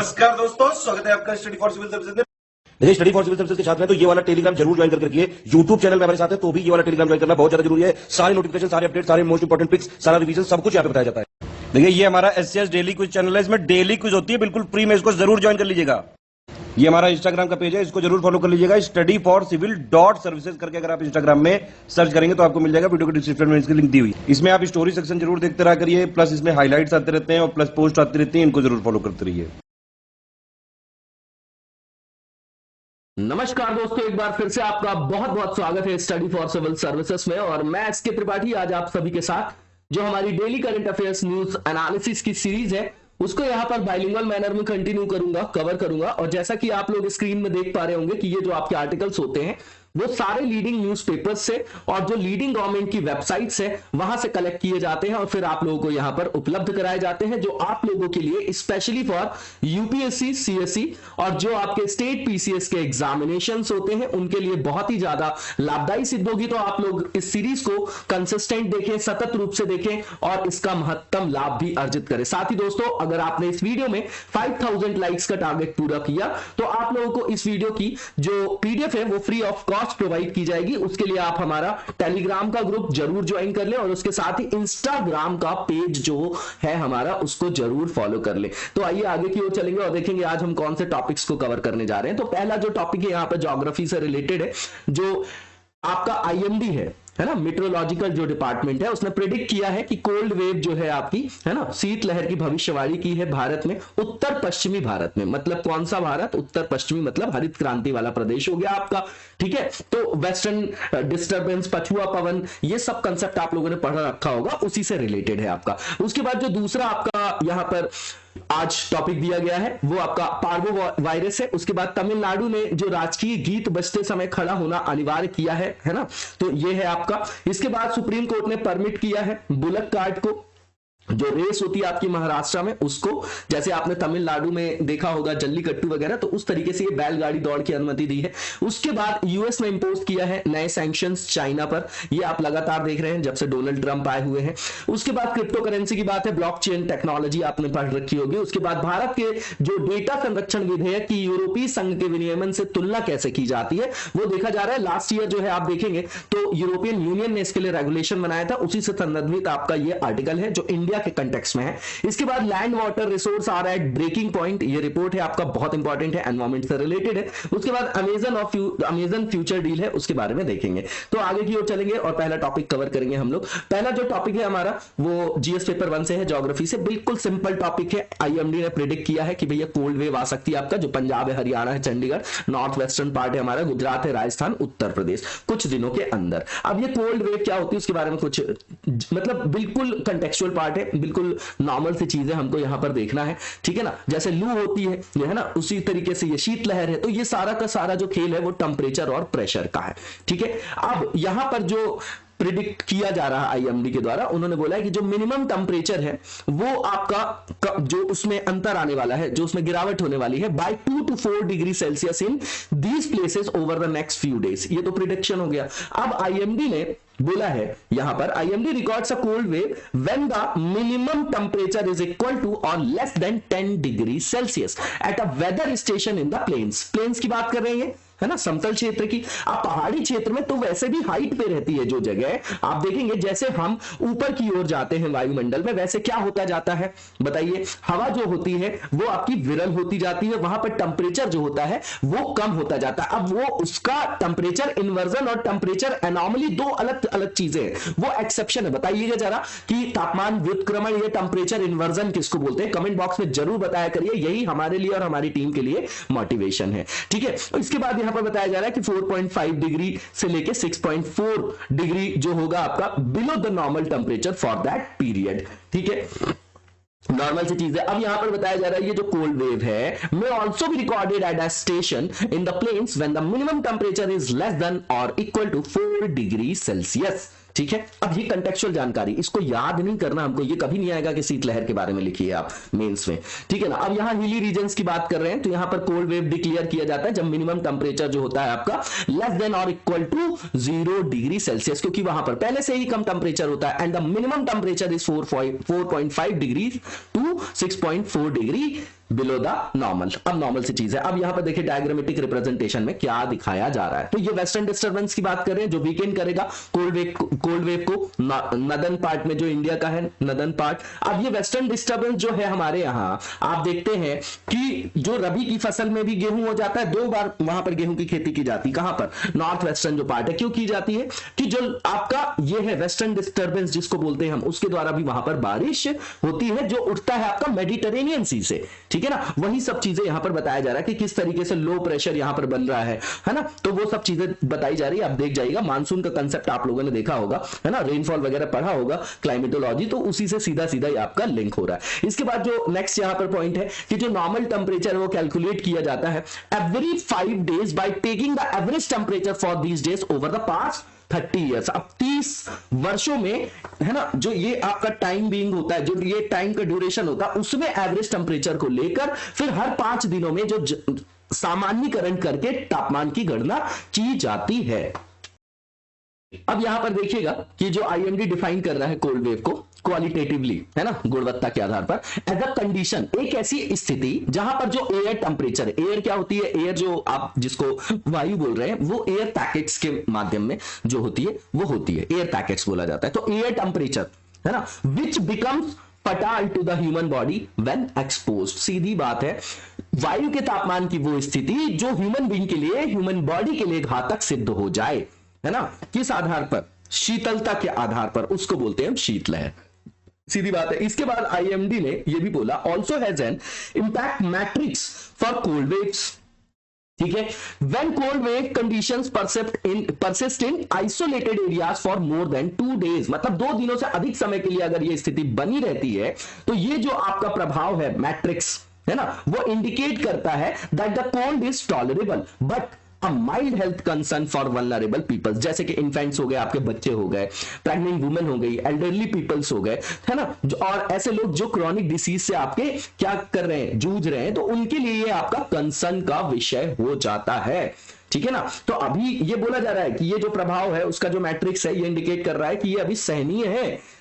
नमस्कार दोस्तों, स्वागत है आपका स्टडी फॉर सिविल सर्विसेज में। देखिए, स्टडी फॉर सिविल सर्विसेज के छात्र हैं तो ये वाला टेलीग्राम जरूर ज्वाइन करके रखिए। यूट्यूब चैनल में हमारे साथ है तो भी ये वाला टेलीग्राम ज्वाइन करना बहुत ज्यादा जरूरी है। सारे नोटिफिकेशन, सारे अपडेट, सारे मोस्ट इंपोर्टेंट पिक्स, सारा रिवीजन सब कुछ यहाँ पे बताया जाता है। देखिए, ये हमारा एससीएस डेली क्विज चैनल है, इसमें डेली क्विज होती है, बिल्कुल फ्री में, इसको जरूर ज्वाइन कर लीजिएगा। ये हमारा इंस्टाग्राम का पेज है, इसको जरूर फॉलो कर लीजिएगा। Study for civil dot services करके अगर आप इंस्टाग्राम में सर्च करेंगे तो आपको मिल जाएगा। वीडियो के डिस्क्रिप्शन में इसकी लिंक दी हुई। इसमें आप स्टोरी सेक्शन जरूर देखते रहा करिए, प्लस इसमें हाईलाइट्स आते रहते हैं और प्लस पोस्ट आती रहती है, इनको जरूर फॉलो करते रहिए। नमस्कार दोस्तों, एक बार फिर से आपका बहुत बहुत स्वागत है स्टडी फॉर सिविल सर्विसेज में। और मैं एसके त्रिपाठी आज आप सभी के साथ जो हमारी daily current affairs news analysis की सीरीज है उसको यहाँ पर बाइलिंगुअल मैनर में कंटिन्यू करूंगा, कवर करूंगा। और जैसा कि आप लोग स्क्रीन में देख पा रहे होंगे कि ये जो आपके आर्टिकल्स होते हैं वो सारे लीडिंग न्यूज़पेपर्स से और जो लीडिंग गवर्नमेंट की वेबसाइट्स है वहां से कलेक्ट किए जाते हैं और फिर आप लोगों को यहां पर उपलब्ध कराए जाते हैं, जो आप लोगों के लिए स्पेशली फॉर यूपीएससी, सीएससी और जो आपके स्टेट पीसीएस के एग्जामिनेशंस होते हैं उनके लिए बहुत ही ज्यादा लाभदायी सिद्ध होगी। तो आप लोग इस सीरीज को कंसिस्टेंट देखें, सतत रूप से देखें और इसका महत्तम लाभ भी अर्जित करें। साथ ही दोस्तों, अगर आपने इस वीडियो में 5000 लाइक्स का टारगेट पूरा किया तो आप लोगों को इस वीडियो की जो पीडीएफ है वो फ्री ऑफ प्रोवाइड की जाएगी। उसके लिए आप हमारा टेलीग्राम का ग्रुप जरूर ज्वाइन कर ले और उसके साथ ही इंस्टाग्राम का पेज जो है हमारा उसको जरूर फॉलो कर ले। तो आइए आगे की ओर चलेंगे और देखेंगे आज हम कौन से टॉपिक्स को कवर करने जा रहे हैं। तो पहला जो टॉपिक है यहाँ पे ज्योग्राफी से रिलेटेड है, जो आपका आईएमडी है ना, मेट्रोलॉजिकल जो डिपार्टमेंट है उसने प्रेडिक्ट किया है कि कोल्ड वेव जो है आपकी है ना, शीतलहर की भविष्यवाणी की है भारत में, उत्तर पश्चिमी भारत में। मतलब कौन सा भारत? उत्तर पश्चिमी, मतलब हरित क्रांति वाला प्रदेश हो गया आपका। ठीक है, तो वेस्टर्न डिस्टर्बेंस, पछुआ पवन, ये सब कंसेप्ट आप लोगों ने पढ़ रखा होगा, उसी से रिलेटेड है आपका। उसके बाद जो दूसरा आपका यहां पर आज टॉपिक दिया गया है वो आपका पार्वो वायरस है। उसके बाद तमिलनाडु में जो राजकीय गीत बजते समय खड़ा होना अनिवार्य किया है ना, तो ये है आपका। इसके बाद सुप्रीम कोर्ट ने परमिट किया है बुलक कार्ट को, जो रेस होती है आपकी महाराष्ट्र में उसको, जैसे आपने तमिलनाडु में देखा होगा जल्लीकट्टू वगैरह, तो उस तरीके से ये बैलगाड़ी दौड़ की अनुमति दी है। उसके बाद यूएस ने इंपोज किया है नए सैंक्शंस चाइना पर, ये आप लगातार देख रहे हैं जब से डोनाल्ड ट्रंप आए हुए हैं। उसके बाद क्रिप्टो करेंसी की बात है, ब्लॉकचेन टेक्नोलॉजी आपने पढ़ रखी होगी। उसके बाद भारत के जो डेटा संरक्षण विधेयक की यूरोपीय संघ के विनियमन से तुलना कैसे की जाती है वो देखा जा रहा है। लास्ट ईयर जो है आप देखेंगे तो यूरोपियन यूनियन ने इसके लिए रेगुलेशन बनाया था, उसी से संबंधित आपका ये आर्टिकल है जो इंडिया के कंटेक्स्ट में है। इसके बाद land water resource are at breaking point, ये रिपोर्ट है आपका, बहुत इंपॉर्टेंट है, एनवायरमेंट से रिलेटेड है। उसके बाद अमेजन फ्यूचर डील है, उसके बारे में देखेंगे। तो आगे की ओर चलेंगे और पहला टॉपिक कवर करेंगे हम लोग। पहला जो टॉपिक है हमारा वो जीएस पेपर 1 से है, ज्योग्राफी से, बिल्कुल सिंपल टॉपिक है। आईएमडी ने प्रेडिक्ट किया है कि भैया कोल्ड वेव आ सकती है आपका, जो पंजाब है, हरियाणा है, चंडीगढ़, नॉर्थ वेस्टर्न पार्ट है हमारा, गुजरात है, राजस्थान, उत्तर प्रदेश, कुछ दिनों के अंदर। अब ये कोल्ड वेव क्या होती है उसके बारे में कुछ मतलब बिल्कुल कंटेक्चुअल पार्ट है, बिल्कुल नॉर्मल सी चीजें हमको यहां पर देखना है। ठीक है ना, जैसे लू होती है ना, उसी तरीके से ये शीतलहर है। तो ये सारा का सारा जो खेल है वो टेम्परेचर और प्रेशर का है। ठीक है, अब यहां पर जो प्रिडिक्ट किया जा रहा है आईएमडी के द्वारा, उन्होंने बोला है कि जो मिनिमम टेम्परेचर है वो आपका जो उसमें अंतर आने वाला है, जो उसमें गिरावट होने वाली है by 2 to 4 degree Celsius in these places over the next few days. ये तो प्रिडिक्शन हो गया। अब आईएमडी ने बोला है यहां पर, IMD records a cold wave when the minimum temperature is equal to और less than 10 degree Celsius at a weather station in the plains की बात कर रहे हैं है ना, समतल क्षेत्र की। आप पहाड़ी क्षेत्र में तो वैसे भी हाइट पे रहती है जो जगह, आप देखेंगे जैसे हम ऊपर की ओर जाते हैं वायुमंडल में, वैसे क्या होता जाता है बताइए, हवा जो होती है वो आपकी विरल होती जाती है, वहां पर टेम्परेचर जो होता है वो कम होता जाता है। अब वो उसका टेम्परेचर इन्वर्जन और टेम्परेचर एनॉमली दो अलग अलग चीजें हैं, वो एक्सेप्शन है। बताइएगा जरा कि तापमान व्युत्क्रमण या टेम्परेचर इन्वर्जन किसको बोलते हैं, कमेंट बॉक्स में जरूर बताया करिए, यही हमारे लिए और हमारी टीम के लिए मोटिवेशन है। ठीक है, इसके बाद पर बताया जा रहा है कि 4.5 डिग्री से लेके 6.4 डिग्री जो होगा आपका below the normal temperature for that period. ठीक है, नॉर्मल सी चीज है। अब यहां पर बताया जा रहा है ये जो कोल्ड वेव है may also be recorded at a station in the plains when the minimum temperature is less than और इक्वल टू 4 डिग्री सेल्सियस। ठीक है। अब ये कंटेक्चुअल जानकारी, इसको याद नहीं करना हमको, ये कभी नहीं आएगा कि शीतलहर के बारे में लिखिए आप मेंस में, ठीक है ना। अब यहां हिली रीजन्स की बात कर रहे हैं, तो यहां पर कोल्ड वेव डिक्लेयर किया जाता है जब मिनिमम टेंपरेचर जो होता है आपका लेस देन और इक्वल टू 0 डिग्री सेल्सियस, क्योंकि वहां पर पहले से ही कम टेंपरेचर होता है and the minimum temperature is 4.5 degree to 6.4 degree below the normal. अब नॉर्मल सी चीज है। अब यहां पर देखिए डायग्रामेटिक रिप्रेजेंटेशन में क्या दिखाया जा रहा है। तो ये वेस्टर्न डिस्टर्बेंस की बात कर रहे हैं जो वीकेंड करेगा कोल्ड वेव को नदर्न पार्ट में, जो इंडिया का है नदर्न पार्ट। अब ये वेस्टर्न डिस्टर्बेंस जो है हमारे यहां आप देखते हैं कि जो रबी की फसल में भी गेहूं हो जाता है, 2 बार वहां पर गेहूं की खेती की जाती है। कहां पर? नॉर्थ वेस्टर्न जो पार्ट है। क्यों की जाती है? कि जो आपका ये है वेस्टर्न डिस्टर्बेंस जिसको बोलते हैं हम, उसके द्वारा भी वहां पर बारिश होती है जो उठता है आपका मेडिटेरेनियन सी से, ठीक है ना। वही सब चीजें यहां पर बताया जा रहा है कि किस तरीके से लो प्रेशर यहां पर बन रहा है ना। तो वो सब चीजें बताई जा रही है, आप देख जाइएगा। मानसून का कंसेप्ट आप लोगों ने देखा होगा, है ना, रेनफॉल वगैरह पढ़ा होगा, क्लाइमेटोलॉजी, तो उसी से सीधा सीधा ये आपका लिंक हो रहा है। इसके बाद जो नेक्स्ट यहां पर पॉइंट है कि जो नॉर्मल टेंपरेचर वो कैलकुलेट किया जाता है every 5 days by taking the average temperature for these days over the past 30 years. अब 30 वर्षों में, है ना, जो ये आपका टाइम बीइंग होता है, जो ये टाइम का ड्यूरेशन होता है, उसमें एवरेज टेंपरेचर को लेकर फिर हर 5 दिनों में जो सामान्यकरण करके तापमान की गणना की जाती है। अब यहां पर देखिएगा कि जो आईएमडी डिफाइन कर रहा है कोल्ड वेव को क्वालिटेटिवली, है ना, गुणवत्ता के आधार पर, एज अ कंडीशन, एक ऐसी स्थिति जहां पर जो एयर टेंपरेचर, एयर क्या होती है? एयर जो आप जिसको वायु बोल रहे हैं वो एयर पैकेट्स के माध्यम में जो होती है वो होती है एयर पैकेट्स बोला जाता है। तो एयर टेंपरेचर, है ना, which becomes fatal to the human body when exposed. सीधी बात है, वायु के तापमान की वो स्थिति जो ह्यूमन बीइंग के लिए, ह्यूमन बॉडी के लिए घातक सिद्ध हो जाए, है ना। किस आधार पर? शीतलता के आधार पर, उसको बोलते हैं हम शीतलहर। सीधी बात है। इसके बाद आईएमडी ने यह भी बोला also has an impact matrix for cold waves, ठीक है। When cold wave conditions persist in isolated areas for more than 2 days, मतलब 2 दिनों से अधिक समय के लिए अगर यह स्थिति बनी रहती है, तो ये जो आपका प्रभाव है मैट्रिक्स, है ना, वो इंडिकेट करता है that the cold is tolerable but a mild health concern for vulnerable peoples, जैसे कि इन्फेंट्स हो गए, आपके बच्चे हो गए, प्रेग्नेंट वुमेन हो गई, एल्डरली पीपल्स हो गए, है ना, और ऐसे लोग जो क्रॉनिक डिसीज से आपके क्या कर रहे हैं, जूझ रहे हैं, तो उनके लिए ये आपका कंसर्न का विषय हो जाता है, ठीक है ना। तो अभी ये बोला जा रहा है कि ये जो प्रभाव है उसका जो मैट्रिक्स है ये इंडिकेट कर रहा है कि ये अभी सहनीय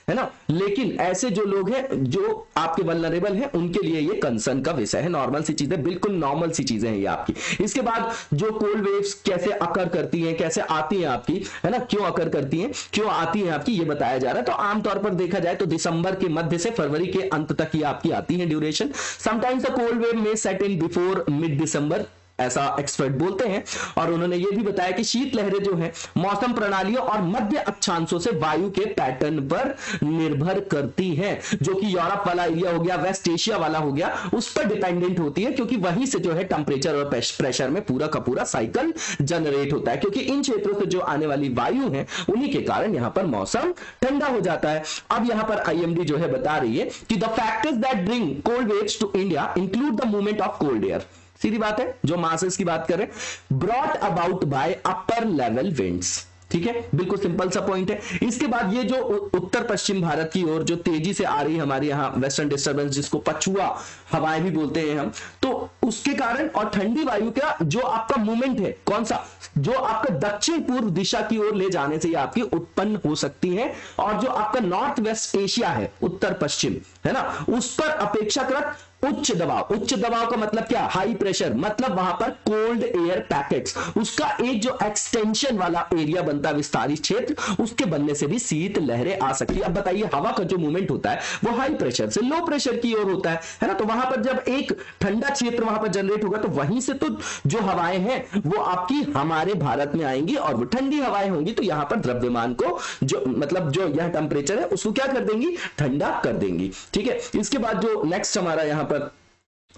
है ना, लेकिन ऐसे जो लोग हैं जो आपके वल्नरेबल हैं उनके लिए ये कंसर्न का विषय है। नॉर्मल सी चीजें, बिल्कुल नॉर्मल सी चीजें हैं ये आपकी। इसके बाद जो कोल्ड वेव्स कैसे अकर करती हैं, कैसे आती हैं आपकी, है ना, क्यों अकर करती हैं, क्यों आती हैं आपकी, ये बताया जा रहा है। तो आमतौर पर देखा जाए तो दिसंबर के मध्य से फरवरी के अंत तक ये आपकी आती है duration. Sometimes the cold wave में सेट इन बिफोर मिड दिसंबर, ऐसा एक्सपर्ट बोलते हैं। और उन्होंने यह भी बताया कि शीतलहरें जो है मौसम प्रणालियों और मध्य अक्षांशों से वायु के पैटर्न पर निर्भर करती हैं, जो कि यूरोप वाला एरिया हो गया, वेस्ट एशिया वाला हो गया, उस पर डिपेंडेंट होती है, क्योंकि वहीं से जो है टेंपरेचर और प्रेशर में पूरा का पूरा साइकिल जनरेट होता है, क्योंकि इन क्षेत्रों से जो आने वाली वायु है उन्हीं के कारण यहां पर मौसम ठंडा हो जाता है। अब यहां पर आईएमडी जो है बता रही है कि the factors that bring cold waves to India include the movement of cold air. सीधी बात है, जो मासेस की बात करें, brought about by upper level winds, ठीक है, बिल्कुल सिंपल सा पॉइंट है। इसके बाद ये जो उत्तर पश्चिम भारत की ओर जो तेजी से आ रही है हमारे यहाँ वेस्टर्न डिस्टर्बेंस, जिसको पछुआ हवाएं भी बोलते हैं हम, तो उसके कारण और ठंडी वायु का जो आपका मूवमेंट है, कौन सा, जो आपका दक्षिण पूर्व दिशा की ओर ले जाने से ये आपकी उत्पन्न हो सकती है। और जो आपका नॉर्थ वेस्ट एशिया है, उत्तर पश्चिम, है ना, उस पर अपेक्षाकृत उच्च दबाव का मतलब क्या? हाई प्रेशर, मतलब वहां पर कोल्ड एयर पैकेट्स, उसका एक जो एक्सटेंशन वाला एरिया बनता है, विस्तारित क्षेत्र, उसके बनने से भी शीत लहरें आ सकती है। अब बताइए, हवा का जो मूवमेंट होता है वो हाई प्रेशर से लो प्रेशर की ओर होता है ना, तो वहां पर जब एक ठंडा क्षेत्र वहां पर जनरेट होगा तो वहीं से तो जो हवाएं हैं वो आपकी हमारे भारत में आएंगी और वो ठंडी हवाएं होंगी, तो यहां पर द्रव्यमान को जो मतलब जो यह टेंपरेचर है उसको क्या कर देंगी? ठंडा कर देंगी, ठीक है। इसके बाद जो नेक्स्ट हमारा यहां पर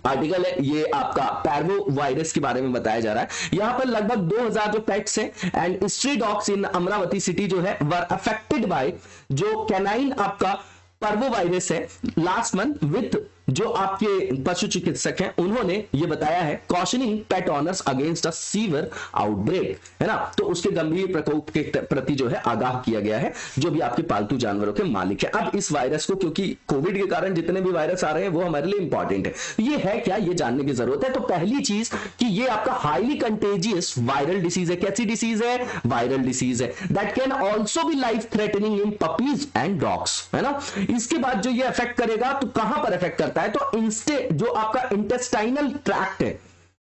आर्टिकल है, ये आपका पैरवो वायरस के बारे में बताया जा रहा है। यहां पर लगभग 2000 जो पेट्स हैं and stray dogs in Amravati city जो है वर अफेक्टेड बाय जो कैनाइन आपका पर्वो वायरस है लास्ट मंथ विथ जो आपके पशु चिकित्सक हैं उन्होंने ये बताया है, कॉशनिंग पेट honours against a severe outbreak, है ना। तो उसके गंभीर प्रकोप के प्रति जो है आगाह किया गया है जो भी आपके पालतू जानवरों के मालिक है। अब इस वायरस को, क्योंकि कोविड के कारण जितने भी वायरस आ रहे हैं वो हमारे लिए इंपॉर्टेंट है, ये है क्या ये जानने की जरूरत है। तो पहली चीज कि ये आपका हाईली कंटेजियस वायरल डिसीज है। कैसी डिसीज है? वायरल डिसीज है that can also be life threatening in puppies and dogs, है ना। इसके बाद जो ये अफेक्ट करेगा तो कहां पर अफेक्ट करता है? तो जो आपका इंटेस्टाइनल ट्रैक्ट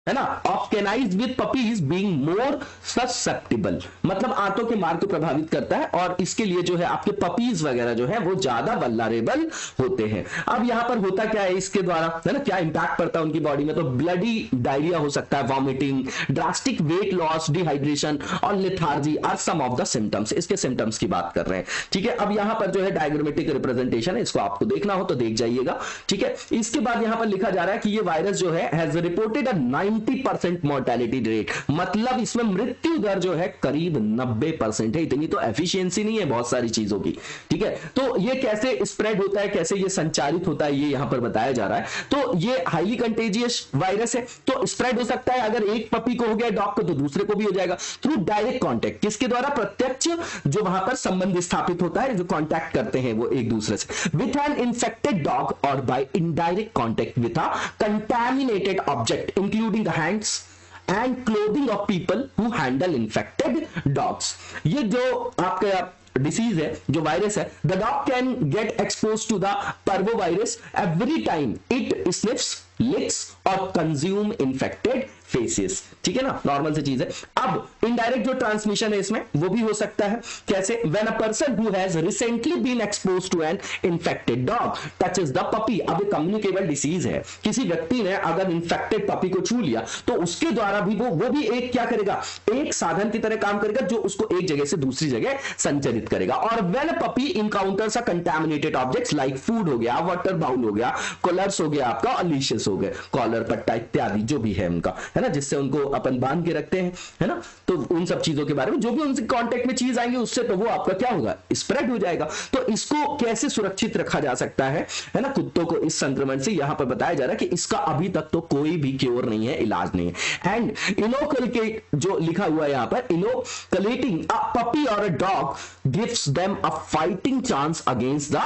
है ना, of canines with puppies being more susceptible, मतलब आंतों के मार्ग को प्रभावित करता है और इसके लिए जो है आपके पपीज वगैरह जो है वो ज्यादा वल्नरेबल होते हैं। अब यहां पर होता क्या है इसके द्वारा, है ना, क्या इंपैक्ट पड़ता है उनकी बॉडी में? तो ब्लडी डायरिया हो सकता है, vomiting, drastic weight loss, dehydration और lethargy are some of the symptoms. इसके सिम्टम्स की बात कर रहे हैं, ठीक है। अब यहां पर जो है डायग्रामेटिक रिप्रेजेंटेशन है, इसको आपको देखना हो तो देख जाइएगा, ठीक है। इसके बाद यहां पर लिखा जा रहा है कि ये वायरस जो है has reported a 90% mortality rate, मतलब इसमें मृत्यु दर जो है करीब 90% है। इतनी तो एफिशिएंसी नहीं है बहुत सारी चीजों की, ठीक है। तो ये कैसे स्प्रेड होता है, कैसे ये संचारित होता है, ये यहां पर बताया जा रहा है। तो ये हाईली कंटेजियस वायरस है, तो स्प्रेड हो सकता है अगर एक पपी को हो गया डॉग को तो दूसरे को भी हो जाएगा थ्रू डायरेक्ट कॉन्टैक्ट। किसके द्वारा? प्रत्यक्ष जो वहां पर संबंध स्थापित होता है, जो कॉन्टैक्ट करते हैं वो एक दूसरे से, विथ एन इन्फेक्टेड डॉग और by indirect contact with a contaminated object including the hands and clothing of people who handle infected dogs। ये जो आपका डिसीज है, जो वायरस है, the dog can get expose to the parvovirus every time it sniffs, licks और consume infected faces, ठीक है ना, नॉर्मल सी चीज है। अब इनडायरेक्ट जो ट्रांसमिशन है इसमें वो भी हो सकता है, कैसे? When a person who has recently been exposed to an infected dog touches the puppy. अब ये कम्युनिकेबल डिसीज है, किसी व्यक्ति ने अगर इन्फेक्टेड पपी को छू लिया तो उसके द्वारा भी वो भी एक क्या करेगा, एक साधन की तरह काम करेगा जो उसको एक जगह से दूसरी जगह संचरित करेगा। और when a puppy encounters a contaminated objects like food हो गया, वाटर बाउल हो गया, कलर्स हो गया आपका, और लीशेस हो गए, कॉलर, पट्टा इत्यादि जो भी है उनका, है ना, जिससे उनको अपन बांध के रखते हैं, है ना। तो उन सब चीजों के बारे में जो भी उनसे कांटेक्ट में चीज आएंगी उससे तो वो आपका क्या होगा, स्प्रेड हो जाएगा। तो इसको कैसे सुरक्षित रखा जा सकता है ना, कुत्तों को इस संक्रमण से, यहां पर बताया जा रहा है कि इसका अभी तक तो कोई भी क्योर नहीं है, इलाज नहीं है। एंड इनोकुलेट जो लिखा हुआ है यहां पर, इनोकुलेटिंग अ पपी और a dog gives them a fighting chance against the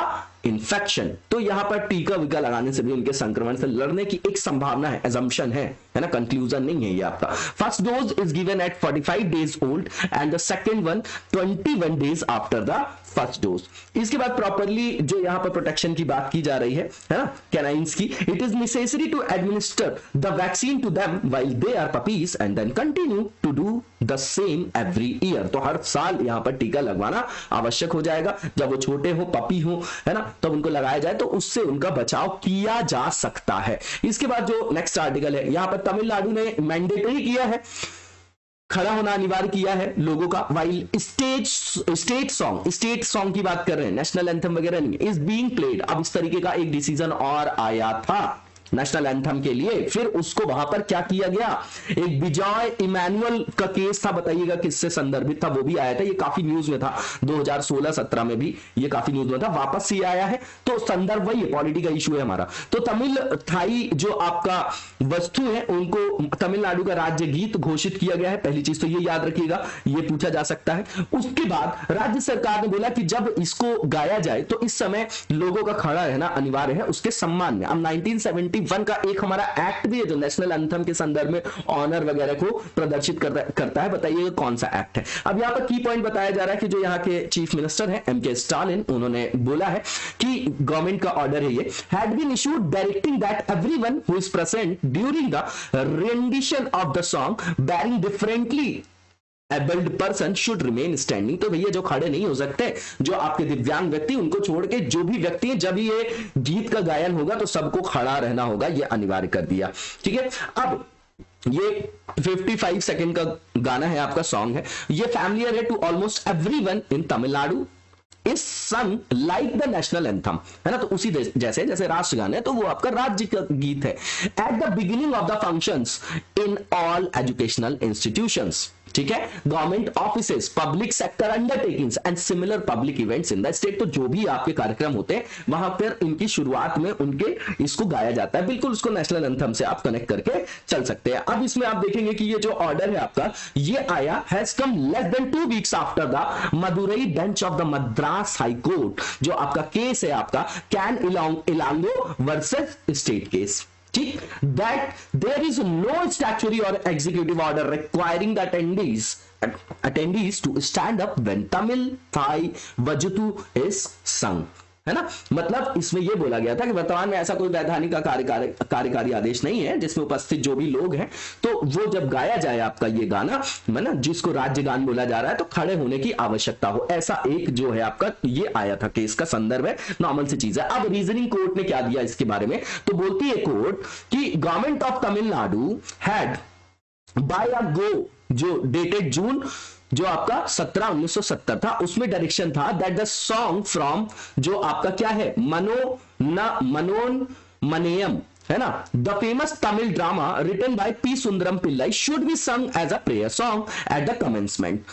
infection. तो यहां पर टीका वीका लगाने से भी उनके संक्रमण से लड़ने की एक संभावना है, assumption है ना, कंक्लूजन नहीं है ये आपका। First dose is given at 45 days old and the second one 21 days after the first dose. इसके बाद प्रॉपरली जो यहां पर प्रोटेक्शन की बात की जा रही है ना, कैनाइंस की, it is necessary to administer the vaccine to them while they are puppies and then continue to do the same every year. तो हर साल यहां पर टीका लगवाना आवश्यक हो जाएगा, जब वो छोटे हो, पपी हो, है ना, तब उनको लगाया जाए तो उससे उनका बचाव किया जा सकता है। इसके बाद जो नेक्स्ट आर्टिकल है, यहां पर तमिलनाडु ने मैंडेटरी किया है, खड़ा होना अनिवार्य किया है लोगों का, वाइल स्टेट सॉन्ग की बात कर रहे हैं, नेशनल एंथम वगैरह नहीं, इज बीइंग प्लेड। अब इस तरीके का एक डिसीजन और आया था नेशनल एंथम के लिए, फिर उसको वहां पर क्या किया गया, एक विजय इमैनुअल का केस था, बताइएगा किससे संदर्भित था, वो भी आया था, ये काफी न्यूज में था 2016-17 में भी ये काफी न्यूज में था, वापस से आया है। तो संदर्भ वही है, पॉलिटी का इशू है हमारा। तो तमिल थाई जो आपका वस्तु है उनको तमिलनाडु का राज्य गीत घोषित किया गया है, पहली चीज तो ये याद रखिएगा, ये पूछा जा सकता है। उसके बाद राज्य सरकार ने बोला कि जब इसको गाया जाए तो इस समय लोगों का खड़ा रहना अनिवार्य है उसके सम्मान में। अब 1971 का एक हमारा एक्ट भी है जो नेशनल एंथम के संदर्भ में ऑनर वगैरह को प्रदर्शित करता है, बताइए कौन सा एक्ट है। अब यहां पर की पॉइंट बताया जा रहा है कि जो यहां के चीफ मिनिस्टर हैं एम के स्टालिन, उन्होंने बोला है कि गवर्नमेंट का ऑर्डर है ये, had been issued directing that everyone who is present during the rendition of the song barring differently abled person should remain standing. तो भैया जो खड़े नहीं हो सकते, जो आपके दिव्यांग व्यक्ति, उनको छोड़ के जो भी व्यक्ति है, जब ये गीत का गायन होगा तो सबको खड़ा रहना होगा, ये अनिवार्य कर दिया, ठीक है। अब ये 55 सेकंड का गाना है, आपका सॉन्ग है, ये फैमिलियर है to almost everyone in Tamil Nadu, इस सं लाइक द नेशनल एंथम, है ना। तो उसी जैसे राष्ट्रगान है तो वो आपका राज्य का गीत है। At the beginning of the functions in all educational institutions, ठीक है, government offices, public sector undertakings and similar public events in the state. तो जो भी आपके कार्यक्रम होते हैं वहां पर इनकी शुरुआत में उनके इसको गाया जाता है, बिल्कुल उसको नेशनल एंथम से आप कनेक्ट करके चल सकते हैं। अब इसमें आप देखेंगे कि ये जो ऑर्डर है आपका, ये आया has come less than 2 weeks after the Madurai bench of the Madras high court. जो आपका केस है आपका can Elango versus state case, ठीक, that there is no statutory or executive order requiring the attendees to stand up when Tamil Thai Vajuthu is sung, है ना। मतलब इसमें यह बोला गया था कि वर्तमान में ऐसा कोई वैधानिक का कार्यकारी आदेश नहीं है जिसमें उपस्थित जो भी लोग हैं तो वो जब गाया जाए आपका ये गाना, है ना, जिसको राज्य गान बोला जा रहा है, तो खड़े होने की आवश्यकता हो, ऐसा एक जो है आपका ये आया था केस का संदर्भ है, नॉर्मल सी चीज है। अब रीजनिंग कोर्ट ने क्या दिया इसके बारे में, तो बोलती है कोर्ट कि government of Tamil Nadu had by a GO, जो डेटेड जून जो आपका 1970 था, उसमें डायरेक्शन था दैट द सॉन्ग फ्रॉम जो आपका क्या है मनोन मनेयम, है ना, the famous Tamil drama written by P Sundaram Pillai should be sung as a prayer song at the commencement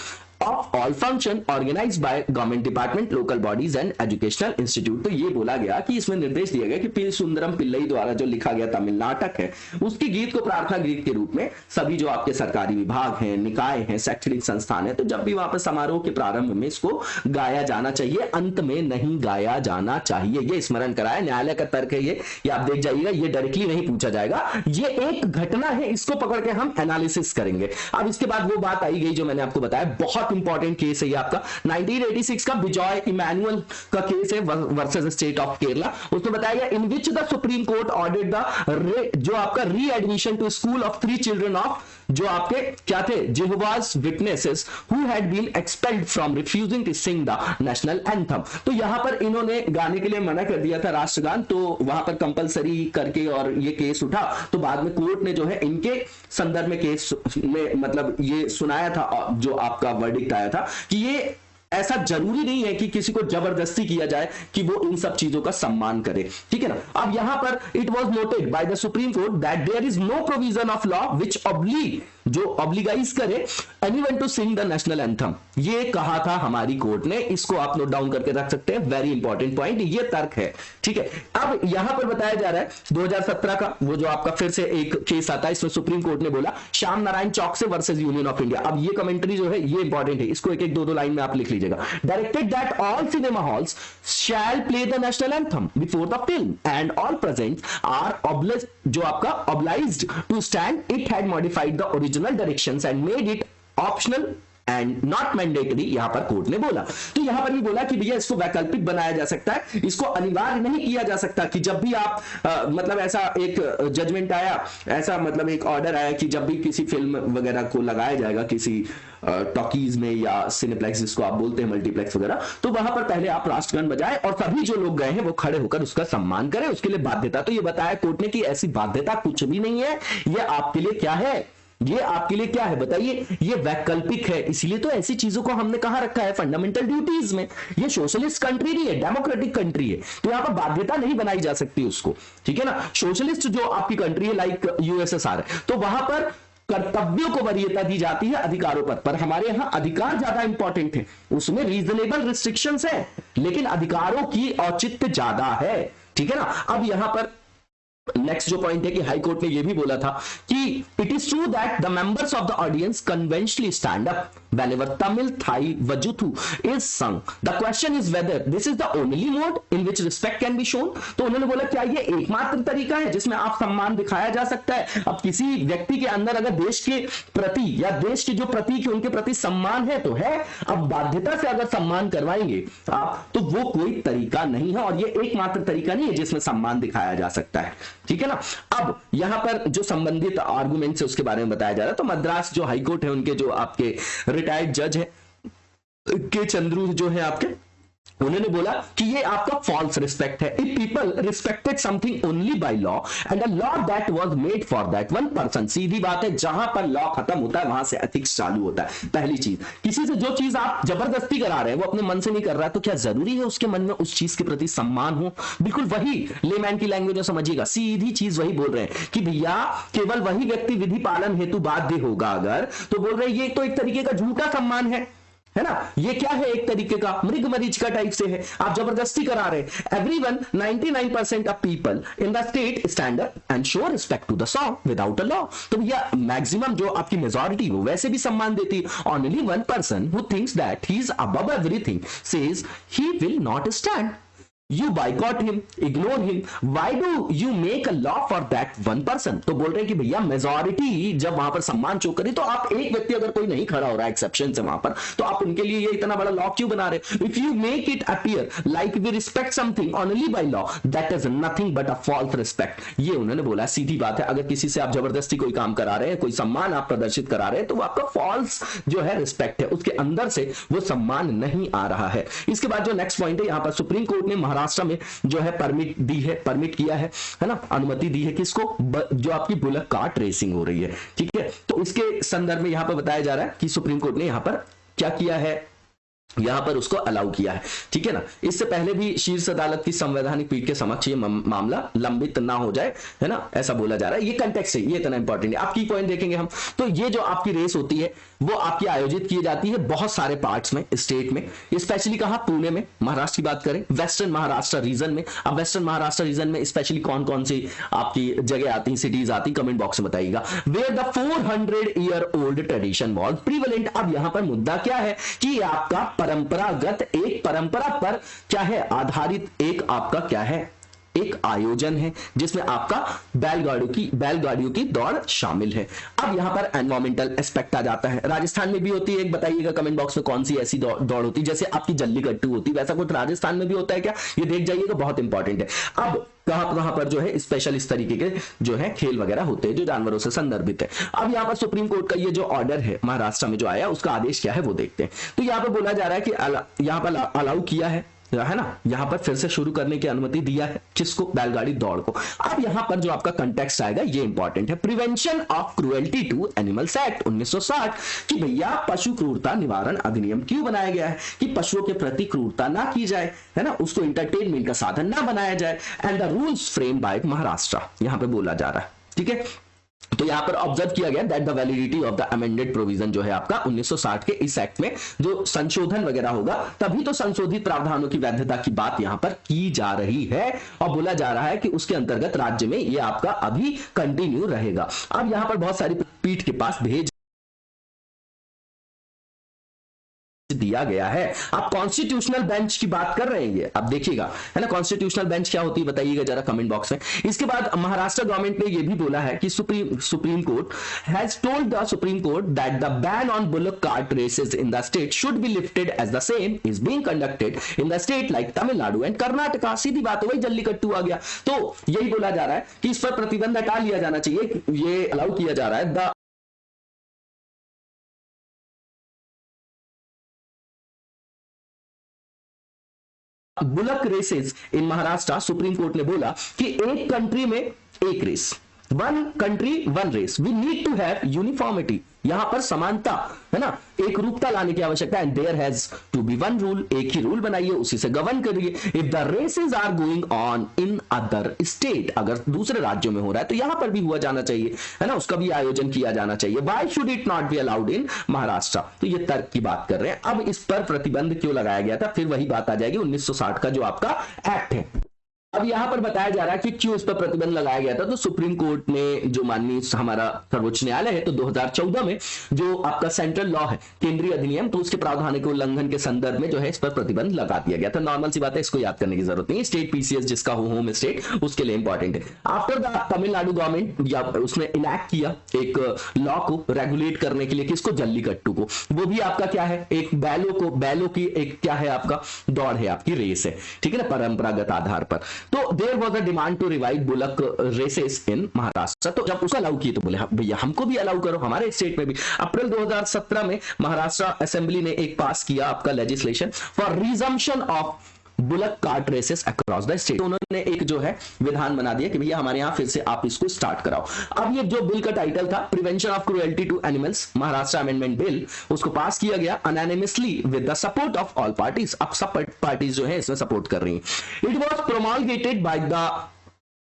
of all function organised by government department, local bodies and educational institute. तो ये बोला गया कि इसमें निर्देश दिया गया कि पी सुंदरम पिल्लई द्वारा जो लिखा गया तमिल नाटक है उसके गीत को प्रार्थना गीत के रूप में सभी जो आपके सरकारी विभाग हैं, निकाय हैं, शैक्षणिक संस्थान है, तो जब भी वहां पर समारोह के प्रारंभ में इसको गाया जाना चाहिए, अंत में नहीं गाया जाना चाहिए। ये स्मरण कराया, न्यायालय का तर्क है ये आप देख जाइएगा, ये डायरेक्टली नहीं पूछा जाएगा, ये एक घटना है, इसको पकड़ के हम एनालिसिस करेंगे। अब इसके बाद वो बात आई गई जो मैंने आपको बताया, बहुत इंपॉर्टेंट केस है ये आपका 1986 का विजय इमैनुअल का केस है वर्सेस स्टेट ऑफ केरला। उसमें बताया गया in which the supreme Court ordered the जो आपका readmission to school of 3 children of जो आपके क्या थे Jehovah's witnesses who had been expelled from refusing to sing the national anthem. तो यहां पर इन्होंने गाने के लिए मना कर दिया था राष्ट्रगान, तो वहां पर कंपलसरी करके और ये केस उठा, तो बाद में कोर्ट ने जो है इनके संदर्भ में केस में मतलब ये सुनाया था, जो आपका वर्डिक्ट आया था कि ये ऐसा जरूरी नहीं है कि किसी को जबरदस्ती किया जाए कि वो इन सब चीजों का सम्मान करे, ठीक है ना। अब यहां पर it was noted by the supreme court that there is no provision of law which जो ऑब्लिगाइज करे anyone to sing the national anthem. ये कहा था हमारी कोर्ट ने, इसको आप नोट डाउन करके रख सकते हैं, वेरी इंपॉर्टेंट पॉइंट, ये तर्क है, ठीक है। अब यहां पर बताया जा रहा है 2017 का वो जो आपका फिर से एक केस आता है, इसमें सुप्रीम कोर्ट ने बोला Shyam Narayan Chouksey versus union of India. अब ये कमेंट्री जो है ये इंपॉर्टेंट है, इसको एक एक दो लाइन में आप लिख लीजिएगा। Directed that all cinema halls shall play the national anthem before the film and all present are जो आपका obliged to stand. It had modified the original directions and made it optional and not mandatory, यहां पर court ने बोला। तो यहां पर भी बोला कि भैया इसको वैकल्पिक बनाया जा सकता है, इसको अनिवार्य नहीं किया जा सकता कि जब भी आप मतलब ऐसा एक जजमेंट आया, ऐसा मतलब एक ऑर्डर आया कि जब भी किसी फिल्म वगैरह को लगाया जाएगा किसी टॉकीज में या सिनेप्लेक्स जिसको आप बोलते हैं मल्टीप्लेक्स वगैरह, तो वहां पर पहले आप राष्ट्रगान बजाएं और सभी जो लोग गए हैं वो खड़े होकर उसका सम्मान करें, उसके लिए बाध्यता। तो ये बताया कोर्ट ने कि ऐसी बाध्यता कुछ भी नहीं है, ये आपके लिए क्या है, ये आपके लिए क्या है बताइए, ये वैकल्पिक है। इसलिए तो ऐसी चीजों को हमने कहां रखा है फंडामेंटल ड्यूटीज में। ये सोशलिस्ट कंट्री नहीं है, डेमोक्रेटिक कंट्री है, तो यहां पर बाध्यता नहीं बनाई जा सकती उसको, ठीक है ना। सोशलिस्ट जो आपकी कंट्री है लाइक यूएसएसआर है, तो वहां पर कर्तव्यों को वरीयता दी जाती है अधिकारों पर हमारे यहां अधिकार ज्यादा इंपॉर्टेंट है, उसमें रीजनेबल रिस्ट्रिक्शंस है लेकिन अधिकारों की औचित्य ज्यादा है, ठीक है ना। अब यहां पर नेक्स्ट जो पॉइंट है कि हाई कोर्ट ने यह भी बोला था कि it is true that the members of the audience conventionally stand up whenever Tamil Thai Vajuthu is sung. The question is whether this is the only mode in which respect can be shown. तो उन्होंने बोला क्या ये एकमात्र तरीका है जिसमें आप सम्मान दिखाया जा सकता है। अब किसी व्यक्ति के अंदर अगर देश के प्रति या देश के जो प्रतीक है उनके प्रति सम्मान है तो है, अब बाध्यता से अगर सम्मान करवाएंगे आप तो वो कोई तरीका नहीं है और ये एकमात्र तरीका नहीं है जिसमें सम्मान दिखाया जा सकता है, ठीक है ना। अब यहां पर जो संबंधित आर्गुमेंट्स है उसके बारे में बताया जा रहा है, तो मद्रास जो हाईकोर्ट है उनके जो आपके रिटायर्ड जज है के चंद्रू जो है आपके उन्होंने बोला कि ये आपका फॉल्स रिस्पेक्ट है। If people respected something only by law and a law that was made for that one person, सीधी बात है, जहां पर लॉ खत्म होता है वहां से एथिक्स चालू होता है। पहली चीज, किसी से जो चीज आप जबरदस्ती करा रहे हैं वो अपने मन से नहीं कर रहा है, तो क्या जरूरी है उसके मन में उस चीज के प्रति सम्मान हो? बिल्कुल वही लेमैन की लैंग्वेज में समझिएगा, सीधी चीज वही बोल रहे हैं कि भैया केवल वही व्यक्ति विधि पालन हेतु बाध्य होगा अगर, तो बोल रहे हैं ये तो एक तरीके का झूठा सम्मान है ना। ये क्या है? एक तरीके का मृग मरीज का टाइप से है, आप जबरदस्ती करा रहे। Everyone 99% of people in the state stand up and show respect to the सॉ विदाउट अ लॉ। तो भैया मैक्सिमम जो आपकी मेजॉरिटी वो वैसे भी सम्मान देती है। Only one person who thinks that he is above everything says he will not stand. You boycott him, ignore him. Why do you make a law for that one person? तो बोल रहे हैं कि भैया मेजॉरिटी जब वहां पर सम्मान शो करे, तो आप एक व्यक्ति अगर कोई नहीं खड़ा हो रहा है एक्सेप्शन से वहां पर, तो आप उनके लिए ये इतना बड़ा लॉ क्यों बना रहे? If you make it appear like we respect something only by law, that is nothing but a false respect. ये उन्होंने बोला, सीधी बात है, अगर किसी से आप जबरदस्ती कोई काम करा रहे हैं, कोई सम्मान आप प्रदर्शित करा रहे हैं, तो वो आपका फॉल्स जो है रिस्पेक्ट है, उसके अंदर से वो सम्मान नहीं आ रहा है। इसके बाद जो नेक्स्ट पॉइंट है, यहां पर सुप्रीम कोर्ट ने महाराष्ट्र में जो है परमिट किया है ना, अनुमति दी है किसको? जो आपकी बुलक कार्ट रेसिंग हो रही है, ठीक है। तो इसके संदर्भ में यहां पर बताया जा रहा है कि सुप्रीम कोर्ट ने यहां पर क्या किया है, यहां पर उसको अलाउ किया है, ठीक है ना। इससे पहले भी शीर्ष अदालत की संवैधानिक पीठ के समक्ष ये मामला लंबित ना हो जाए, है ना, ऐसा बोला जा रहा है। ये कंटेक्स्ट है, ये इतना इंपॉर्टेंट है। आप की पॉइंट देखेंगे हम, तो ये जो आपकी रेस होती है वो आपकी आयोजित की जाती है बहुत सारे पार्ट्स में, स्टेट में, स्पेशली कहां? पुणे में, महाराष्ट्र की बात करें, वेस्टर्न महाराष्ट्र रीजन में। अब वेस्टर्न महाराष्ट्र रीजन में स्पेशली कौन कौन सी आपकी जगह आती है, सिटीज आती, कमेंट बॉक्स में बताइएगा। Where the 400 year old tradition was prevalent. अब यहां पर मुद्दा क्या है कि आपका परंपरागत, एक परंपरा पर क्या है आधारित, एक आपका क्या है, एक आयोजन है जिसमें आपका बैलगाड़ियों की दौड़ शामिल है। अब यहां पर एनवायरमेंटल एस्पेक्ट आ जाता है। राजस्थान में भी होती है, एक बताइएगा कमेंट बॉक्स में कौन सी ऐसी दौड़ होती है, जैसे आपकी जल्लीकट्टू होती है, वैसा कुछ राजस्थान में भी होता है क्या? ये देख जाइएगा, बहुत इंपॉर्टेंट है। अब कहां पर जो है स्पेशल इस तरीके के जो है खेल वगैरह होते हैं जो जानवरों से संदर्भित है। अब यहां पर सुप्रीम कोर्ट का ये जो ऑर्डर है महाराष्ट्र में जो आया, उसका आदेश क्या है वो देखते हैं। तो यहां पर बोला जा रहा है कि यहां पर अलाउ किया है ना, यहां पर फिर से शुरू करने की अनुमति दिया है किसको? बैलगाड़ी दौड़ को। अब यहां पर जो आपका कंटेक्स्ट आएगा ये इंपॉर्टेंट है, prevention of cruelty to animals act 1960, कि भैया पशु क्रूरता निवारण अधिनियम क्यों बनाया गया है कि पशुओं के प्रति क्रूरता ना की जाए, है ना, उसको इंटरटेनमेंट का साधन ना बनाया जाए। And the rules frame by Maharashtra, यहां पर बोला जा रहा है, ठीक है। तो यहां पर ऑब्जर्व किया गया that the validity of the amended provision जो है आपका 1960 के इस एक्ट में जो संशोधन वगैरह होगा, तभी तो संशोधित प्रावधानों की वैधता की बात यहां पर की जा रही है और बोला जा रहा है कि उसके अंतर्गत राज्य में ये आपका अभी कंटिन्यू रहेगा। अब यहां पर बहुत सारी पीठ के पास भेज दिया गया है। आप कॉन्स्टिट्यूशनल बेंच की बात कर रहे हैं, अब देखिएगा, है ना, कॉन्स्टिट्यूशनल बेंच क्या होती है बताइएगा जरा कमेंट बॉक्स में। इसके बाद महाराष्ट्र गवर्नमेंट ने यह भी बोला है कि Supreme Court has told the supreme court that the ban on bullock cart races in the state should be lifted as the same is being conducted in the state like Tamil Nadu and Karnataka. सीधी बात है, वही जल्लीकट्टू आ गया। तो यही बोला जा रहा है कि इस पर प्रतिबंध हटा लिया जाना चाहिए, ये अलाउ किया जा रहा है। The bullock races in Maharashtra, supreme court ने बोला कि एक कंट्री में एक race, one country one race, we need to have uniformity, यहां पर समानता, है ना, एक रूपता लाने की आवश्यकता है। And there has to be one rule, एक ही रूल बनाइए, उसी से गवर्न करिए। If the races are going on in other state, अगर दूसरे राज्यों में हो रहा है तो यहां पर भी हुआ जाना चाहिए, है ना, उसका भी आयोजन किया जाना चाहिए। Why should it not be allowed in Maharashtra? तो ये तर्क की बात कर रहे हैं। अब इस पर प्रतिबंध क्यों लगाया गया था, फिर वही बात आ जाएगी 1960 का जो आपका एक्ट है। अब यहां पर बताया जा रहा है कि क्यों इस पर प्रतिबंध लगाया गया था। तो सुप्रीम कोर्ट ने जो माननीय हमारा सर्वोच्च न्यायालय है, तो 2014 में जो आपका सेंट्रल लॉ है, केंद्रीय अधिनियम, तो उसके प्रावधानों के उल्लंघन के संदर्भ में जो है इस पर प्रतिबंध लगा दिया गया था। नॉर्मल सी बात है, इसको याद करने की जरूरत नहीं। स्टेट पीसीएस जिसका हो, होम स्टेट, उसके लिए इंपॉर्टेंट है। आफ्टर द तमिलनाडु गवर्नमेंट या उसने इनैक्ट किया एक लॉ को रेगुलेट करने के लिए, किसको? जल्लीकट्टू को। वो भी आपका क्या है, एक बैलों की एक क्या है आपका दौड़ है, आपकी रेस है, ठीक है ना, परंपरागत आधार पर। तो there was a demand to revive bullock races in Maharashtra. तो जब उसको अलाउ किए तो बोले भैया हमको भी अलाउ करो, हमारे स्टेट में भी। अप्रैल 2017 में महाराष्ट्र असेंबली ने एक पास किया आपका legislation for resumption of bullock cart races across the state. उन्होंने एक जो है विधान बना दिया कि भैया हमारे यहां फिर से आप इसको स्टार्ट कराओ। अब ये जो बिल का टाइटल था prevention of cruelty to animals Maharashtra amendment bill, उसको पास किया गया unanimously with the support of all parties. अब सब पार्टीज जो है इसमें सपोर्ट कर रही हैं। It was promulgated by the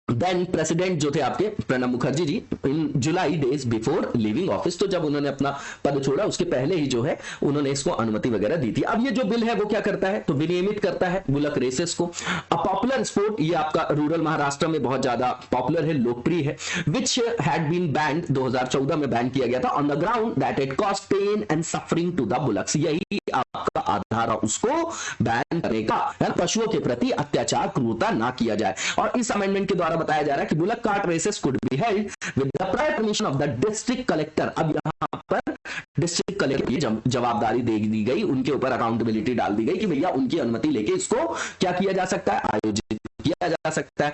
then president जो थे आपके Pranab Mukherjee ji in July days before living office. तो जब उन्होंने अपना पद छोड़ा उसके पहले ही जो है उन्होंने इसको अनुमति वगैरह दी थी। अब ये जो बिल है वो क्या करता है, तो विनियमित करता है बुलक रेसेस को। अ पॉपुलर स्पोर्ट, ये आपका रूरल महाराष्ट्र में बहुत ज्यादा पॉपुलर है, लोकप्रिय है, विच हैड बीन बैंड 2014 में बैन किया गया था on the ground that it cause pain and suffering to the bullocks. यही आपका आधार है उसको बैन करने का, पशुओं के प्रति अत्याचार क्रूरता ना किया जाए। और इस अमेंडमेंट के द्वारा बताया जा रहा है कि bullock cart races could be held with the prior permission of the district collector. अब यहां पर डिस्ट्रिक्ट कलेक्टर की जवाबदारी दे दी गई, उनके ऊपर अकाउंटेबिलिटी डाल दी गई कि भैया उनकी अनुमति लेके इसको क्या किया जा सकता है, आयोजित किया जा सकता है।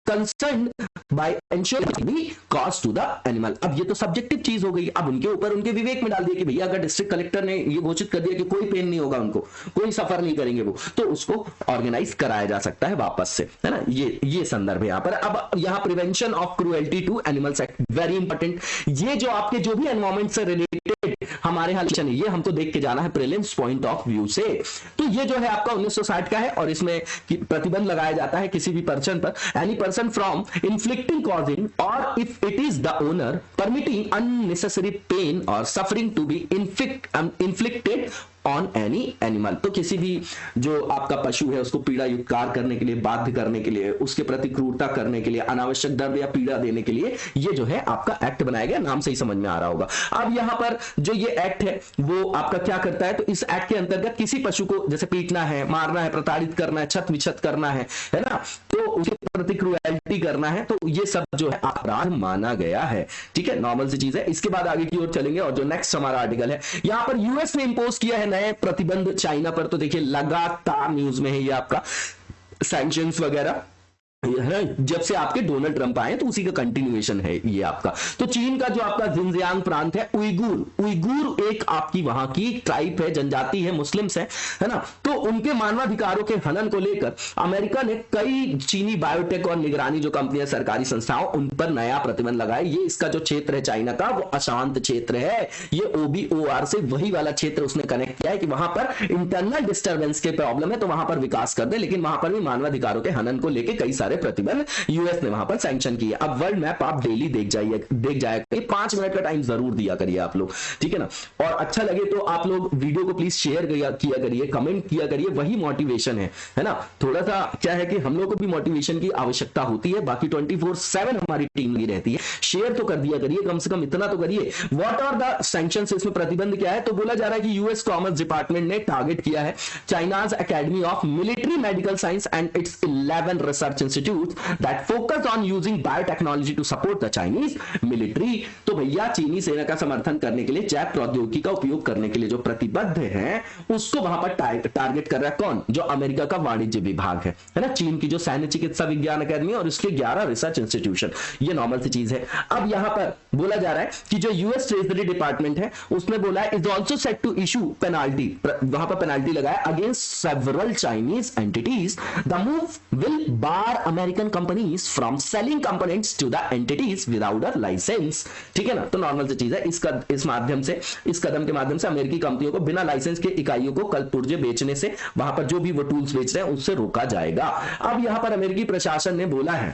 Concern by ensuring cost to the animal. अब ये तो सब्जेक्टिव चीज हो गई, अब उनके ऊपर उनके विवेक में डाल दिया कि भैया अगर डिस्ट्रिक्ट कलेक्टर ने ये घोषित कर दिया कि कोई पेन नहीं होगा उनको, कोई सफर नहीं करेंगे वो, तो उसको ऑर्गेनाइज कराया जा सकता है वापस से, है ना। ये संदर्भ है यहाँ पर। अब यहाँ prevention of cruelty to animals act very important. ये जो आपके जो भी एनवायरमेंट से रिलेटेड हमारे हाल ये हमको देख के जाना है प्रीलिम्स पॉइंट ऑफ व्यू से। तो ये जो है आपका 1960 का है और इसमें प्रतिबंध लगाया जाता है किसी भी पर्सन पर, any person from inflicting causing और if it is the owner permitting unnecessary pain और suffering to be inflicted on any animal. तो किसी भी जो आपका पशु है उसको पीड़ा युक्त कार्य करने के लिए, बाध्य करने के लिए, उसके प्रति क्रूरता करने के लिए, अनावश्यक दर्द या पीड़ा देने के लिए ये जो है आपका एक्ट बनाया गया। नाम से ही समझ में आ रहा होगा। अब यहां पर जो ये एक्ट है वो आपका क्या करता है, तो इस एक्ट के अंतर्गत किसी पशु को जैसे पीटना है, मारना है, प्रताड़ित करना है, छत विछत करना है ना, तो उसके प्रति क्रूएल्टी करना है, तो ये सब जो है अपराध माना गया है। ठीक है, नॉर्मल सी चीज है। इसके बाद आगे की ओर चलेंगे और जो नेक्स्ट हमारा आर्टिकल है यहां पर यूएस ने इंपोज किया है नए प्रतिबंध चाइना पर। तो देखिए लगातार न्यूज में है ये आपका सैंक्शंस वगैरह, जब से आपके डोनाल्ड ट्रंप आए तो उसी का कंटिन्यूएशन है ये आपका। तो चीन का जो आपका जिनजियांग प्रांत है, उइगुर एक आपकी वहां की ट्राइब है, जनजाति है, मुस्लिम्स है ना। तो उनके मानवाधिकारों के हनन को लेकर अमेरिका ने कई चीनी बायोटेक और निगरानी जो कंपनियां, सरकारी संस्थाओं, उन पर नया प्रतिबंध लगाया। ये इसका जो क्षेत्र है चाइना का वो अशांत क्षेत्र है। ये OBOR से वही वाला क्षेत्र उसने कनेक्ट किया है कि वहां पर इंटरनल डिस्टर्बेंस के प्रॉब्लम है तो वहां पर विकास कर दे, लेकिन वहां पर भी मानवाधिकारों के हनन को लेकर कई सारे प्रतिबंध यूएस ने वहां पर सैंक्शन किए। अब वर्ल्ड मैप आप डेली देख जाया 5 मिनट का टाइम जरूर दिया करिए आप लोग, ठीक है ना। और अच्छा लगे तो आप लोग वीडियो को प्लीज शेयर किया करिए, कमेंट किया करिए, वही मोटिवेशन है ना। थोड़ा सा क्या है कि हम लोग को भी मोटिवेशन की आवश्यकता होती है, बाकी 24/7 हमारी टीम लगी रहती है। शेयर तो कर दिया करिए, कम से कम इतना तो करिए। व्हाट आर द सैंक्शंस, इसमें प्रतिबंध क्या है, तो बोला जा रहा है कि यूएस कॉमर्स डिपार्टमेंट ने टारगेट किया है China's academy of military medical science and it's 11 research institute that focus on using biotechnology to support the Chinese military। तो भैया चीनी सेना का समर्थन करने के लिए जैव प्रौद्योगिकी का उपयोग करने के लिए जो प्रतिबद्ध है उसको वहां पर टारगेट कर रहा है कौन, जो अमेरिका का वाणिज्य विभाग है ना, चीन की जो सैन्य चिकित्सा विज्ञान अकादमी और उसके 11 रिसर्च इंस्टीट्यूशन। ये नॉर्मल सी चीज है। अब यहां पर बोला जा रहा है कि जो यूएस ट्रेजरी डिपार्टमेंट है उसने बोला है is also set to issue penalty, वहां पर पेनाल्टी लगाया against several Chinese entities. The move will bar American companies from selling components to the entities without a licence. ठीक है ना, तो नॉर्मल सी चीज है। इस कदम के माध्यम से अमेरिकी कंपनियों को बिना लाइसेंस के इकाइयों को कल पुर्जे बेचने से, वहां पर जो भी वो टूल्स बेच रहे हैं उससे रोका जाएगा। अब यहां पर अमेरिकी प्रशासन ने बोला है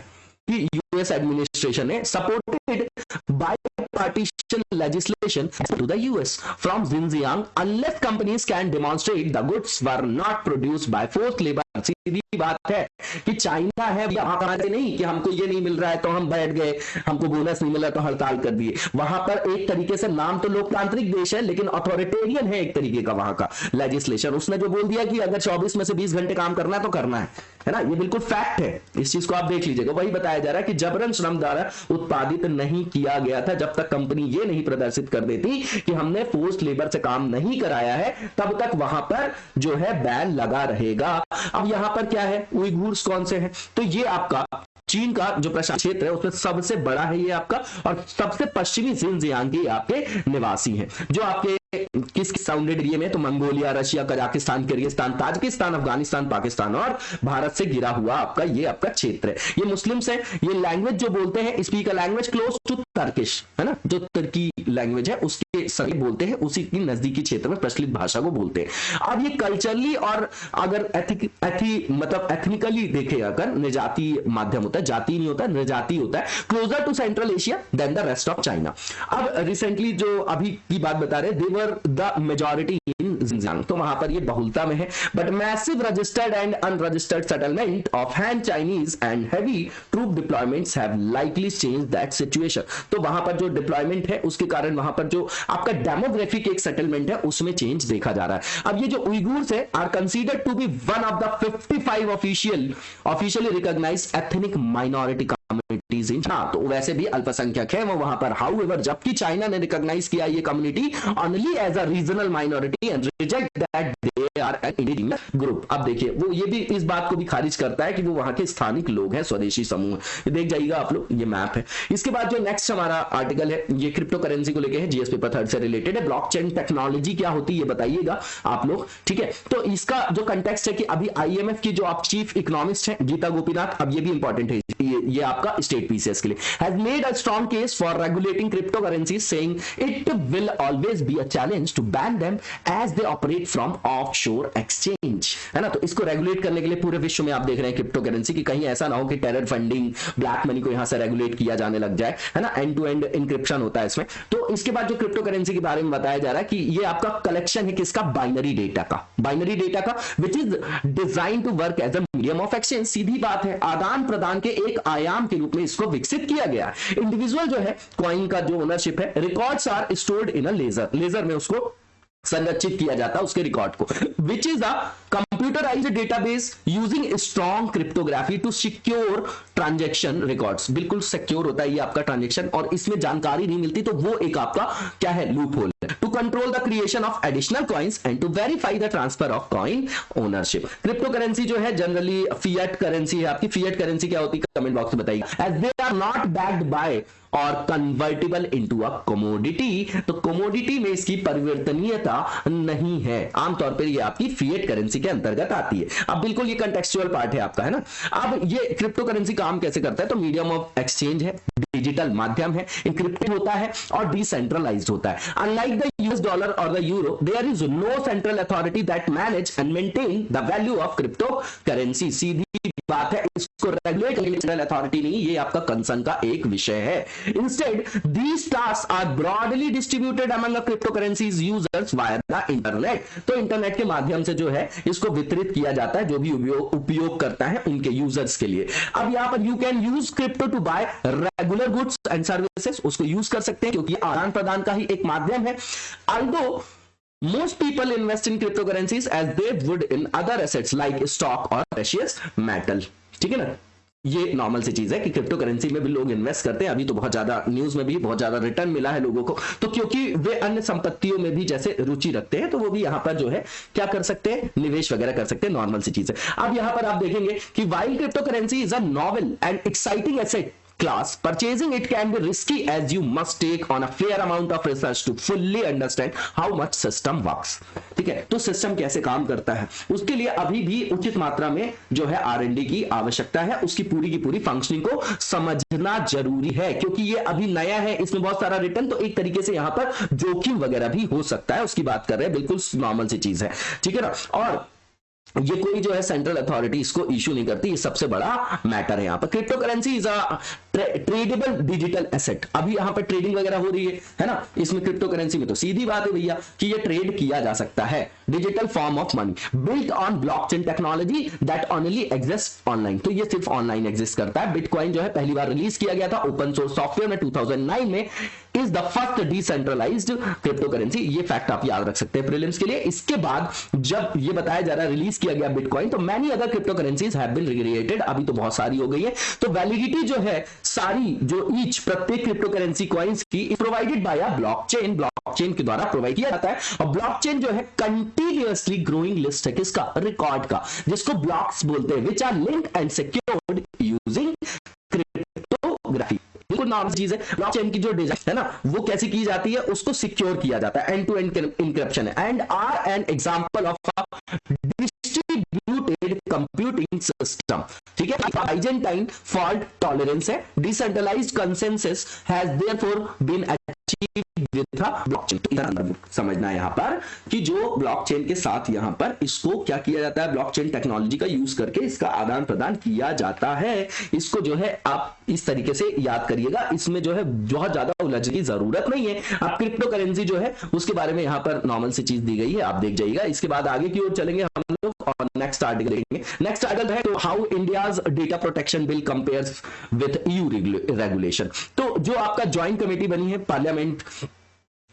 कि यूएस एडमिनिस्ट्रेशन ने supported bipartisan legislation to the US from Xinjiang unless companies can demonstrate the goods were not produced by forced labor। सीधी बात है कि चाइना है वहां पर नहीं कि हमको ये नहीं मिल रहा है तो हम बैठ गए, हमको बोनस नहीं मिला तो हड़ताल कर दिए। वहां पर एक तरीके से नाम तो लोकतांत्रिक देश है लेकिन अथॉरिटेरियन है एक तरीके का वहां का लेजिस्लेशन। उसने जो बोल दिया कि अगर 24 में से 20 घंटे काम करना है तो करना है ना, ये बिल्कुल फैक्ट है। इस चीज को आप देख लीजिएगा। वही बताया जा रहा है कि जबरन श्रम द्वारा उत्पादित नहीं किया गया था। जब तक कंपनी ये नहीं प्रदर्शित कर देती कि हमने फोर्स्ड लेबर से काम नहीं कराया है तब तक वहां पर जो है बैन लगा रहेगा। अब यहां पर क्या है, उइगुर्स कौन से हैं, तो ये आपका चीन का जो प्रशासनिक क्षेत्र है उसमें सबसे बड़ा है ये आपका, और सबसे पश्चिमी जिनजियांग के आपके निवासी हैं, जो आपके किस साउंडेड एरिया में, तो Mongolia, Russia, Kazakhstan, Kyrgyzstan, Tajikistan, Afghanistan, Pakistan और भारत से घिरा हुआ आपका ये आपका क्षेत्र है। ये मुस्लिम्स है, ये लैंग्वेज जो बोलते हैं, speak a language close to Turkish, है ना, जो तुर्की लैंग्वेज है उसके सभी बोलते हैं, उसी की नजदीकी क्षेत्र में प्रचलित भाषा को बोलते हैं। अब ये कल्चरली और अगर मतलब एथनिकली देखे, अगर निजाती माध्यम होता है, जाति नहीं होता, निजाति होता है, closer to central Asia than the rest of China. अब रिसेंटली जो अभी की बात बता रहे, they were the majority in Xinjiang, तो वहां पर ये बहुलता में है, but massive registered and unregistered settlement of Han Chinese and heavy troop deployments have likely change that situation. तो वहां पर जो डिप्लॉयमेंट है उसके कारण वहां पर जो आपका डेमोग्राफिक एक सेटलमेंट है उसमें चेंज देखा जा रहा है। अब ये जो उइगुर्स है are considered to be one of the 55 officially recognised ethnic minority communities in, हाँ, तो वैसे भी अल्पसंख्यक है वो वहां पर। हाउएवर, जबकि चाइना ने रिकॉग्नाइज किया ये community only as a regional minority and reject that they are an indigenous group. अब देखिए वो ये भी इस बात को भी खारिज करता है कि वो वहां के स्थानिक लोग हैं, स्वदेशी समूह। ये देख जाइएगा आप लोग, ये मैप है। इसके बाद जो नेक्स्ट हमारा आर्टिकल है ये क्रिप्टो करेंसी को लेके है, जीएस पेपर 3 से रिलेटेड है। ब्लॉकचेन टेक्नोलॉजी क्या होती है ये बताइएगा आप लोग, ठीक है। तो इसका जो कंटेक्स्ट है कि अभी आईएमएफ की जो आप चीफ इकोनॉमिस्ट हैं गीता गोपीनाथ, अब ये भी इंपॉर्टेंट है, ये आपका स्टेट पीसीएस के लिए, has made a strong case for regulating crypto currencies, saying it will always be a challenge to ban them as they operate from offshore exchange, है ना। तो इसको रेगुलेट करने के लिए पूरे विश्व में आप देख रहे हैं क्रिप्टो करेंसी की, कहीं ऐसा ना हो कि टेरर फंडिंग, ब्लैक मनी को यहां से रेगुलेट किया जाने लग जाए, है ना। एंड टू एंड इंक्रिप्शन होता है इसमें। तो इसके बाद जो क्रिप्टो करेंसी के बारे में बताया जा रहा है कि ये आपका कलेक्शन है किसका, बाइनरी डेटा का, which is design to work as a medium of exchange. सीधी बात है, आदान प्रदान के एक आयाम के रूप में इसको विकसित किया गया। इंडिविजुअल जो है कॉइन का जो ओनरशिप है, records are stored in a ledger में उसको संरक्षित किया जाता है उसके रिकॉर्ड को, which is a computerised database using strong cryptography to secure transaction records. बिल्कुल सिक्योर होता है ये आपका ट्रांजैक्शन, और इसमें जानकारी नहीं मिलती तो वो एक आपका क्या है, लूप होल है। To control the creation of additional coins and to verify the transfer of coin ownership. Crypto currency जो है जनरली फिएट करेंसी है आपकी। फिएट करेंसी क्या होती है कमेंट बॉक्स में बताइए। As they are not backed by और कन्वर्टिबल इनटू अ कमोडिटी, तो कमोडिटी में इसकी परिवर्तनीयता नहीं है, आमतौर पर ये आपकी फिएट करेंसी के अंतर्गत आती है। अब बिल्कुल ये कंटेक्चुअल पार्ट है आपका, है ना। अब ये क्रिप्टो करेंसी काम कैसे करता है, तो मीडियम ऑफ एक्सचेंज है, डिजिटल माध्यम है, इंक्रिप्टेड होता है और डिसेंट्रलाइज्ड होता है। अनलाइक द यूएस डॉलर और the euro, there is no central authority that manage and maintain the value of cryptocurrency. सीधी बात है, इसको रेगुलेट करने सेंट्रल अथॉरिटी नहीं, ये आपका कंसर्न का एक विषय है। Instead these task are broadly distributed among crypto currencies users via the internet. तो इंटरनेट के माध्यम से जो है इसको वितरित किया जाता है जो भी उपयोग करता है उनके यूजर्स के लिए। अब यहां पर you can use crypto to buy regular goods and services, उसको यूज कर सकते हैं क्योंकि आदान प्रदान का ही एक माध्यम है। Although most people invest in cryptocurrencies as they would in other assets like stock or precious metal, ठीक है ना। ये नॉर्मल सी चीज है कि क्रिप्टो करेंसी में भी लोग इन्वेस्ट करते हैं। अभी तो बहुत ज्यादा न्यूज में भी बहुत ज्यादा रिटर्न मिला है लोगों को, तो क्योंकि वे अन्य संपत्तियों में भी जैसे रुचि रखते हैं तो वो भी यहां पर जो है क्या कर सकते हैं, निवेश वगैरह कर सकते हैं, नॉर्मल सी चीज है। अब यहां पर आप देखेंगे कि while crypto currency is a novel and exciting asset class, purchasing it can be risky as you must take on a fair amount of research to fully understand how much system works, ठीक है। तो system कैसे काम करता है उसके लिए अभी भी उचित मात्रा में जो है R&D की आवश्यकता है, उसकी पूरी की पूरी फंक्शनिंग को समझना जरूरी है क्योंकि ये अभी नया है, इसमें बहुत सारा रिटर्न, तो एक तरीके से यहां पर जोखिम वगैरह भी हो सकता है, उसकी बात कर रहे हैं, बिल्कुल नॉर्मल सी चीज है, ठीक है ना। और ये कोई जो है सेंट्रल अथॉरिटी इसको इशू नहीं करती, ये सबसे बड़ा मैटर है यहाँ पर। Crypto currency is a tradable digital asset. अभी यहाँ पर ट्रेडिंग वगैरह हो रही है ना, इसमें क्रिप्टो करेंसी में तो सीधी बात है भैया कि ये ट्रेड किया जा सकता है। Digital form of money built on blockchain technology that only exist online, तो ये सिर्फ ऑनलाइन एग्जिस्ट करता है। बिटकॉइन जो है पहली बार रिलीज किया गया था ओपन सोर्स सॉफ्टवेयर में 2009 में, is the first decentralized crypto currency. ये फैक्ट आप याद रख सकते हैं प्रीलिम्स के लिए। इसके बाद जब ये बताया जा रहा है रिलीज किया गया बिटकॉइन, तो many other crypto currencies have been created, अभी तो बहुत सारी हो गई है। तो वैलिडिटी जो है सारी जो ईच प्रत्येक क्रिप्टो करेंसी कॉइन्स की is provided by a blockchain blockchain के द्वारा प्रोवाइड किया जाता है। और ब्लॉकचेन जो है कंटिन्यूअसली ग्रोइंग लिस्ट है किसका, रिकॉर्ड का, जिसको ब्लॉक्स बोलते हैं, which are linked and secured using cryptography. बिल्कुल नॉर्मल चीज है। ब्लॉकचेन की जो डिजाइन है ना वो कैसे की जाती है, उसको सिक्योर किया जाता है, एंड टू एंड इंक्रिप्शन है, and are an example of a distributed computing system. ठीक है, बाइजेंटाइन फॉल्ट टॉलरेंस है, decentralized consensus has therefore been achieved with blockchain. समझना है यहां पर कि जो ब्लॉकचेन के साथ यहां पर इसको क्या किया जाता है, ब्लॉकचेन टेक्नोलॉजी का यूज करके इसका आदान प्रदान किया जाता है। इसको जो है आप इस तरीके से याद करिएगा, इसमें जो है बहुत ज्यादा उलझने की जरूरत नहीं है। आप क्रिप्टो करेंसी जो है उसके बारे में यहां पर नॉर्मल सी चीज दी गई है, आप देख जाइएगा। इसके बाद आगे की ओर चलेंगे हम लोग और नेक्स्ट आर्टिकल देखेंगे। नेक्स्ट आर्टिकल है तो how India's data protection bill compares with EU regulation. तो जो आपका ज्वाइंट कमेटी बनी है पार्लियामेंट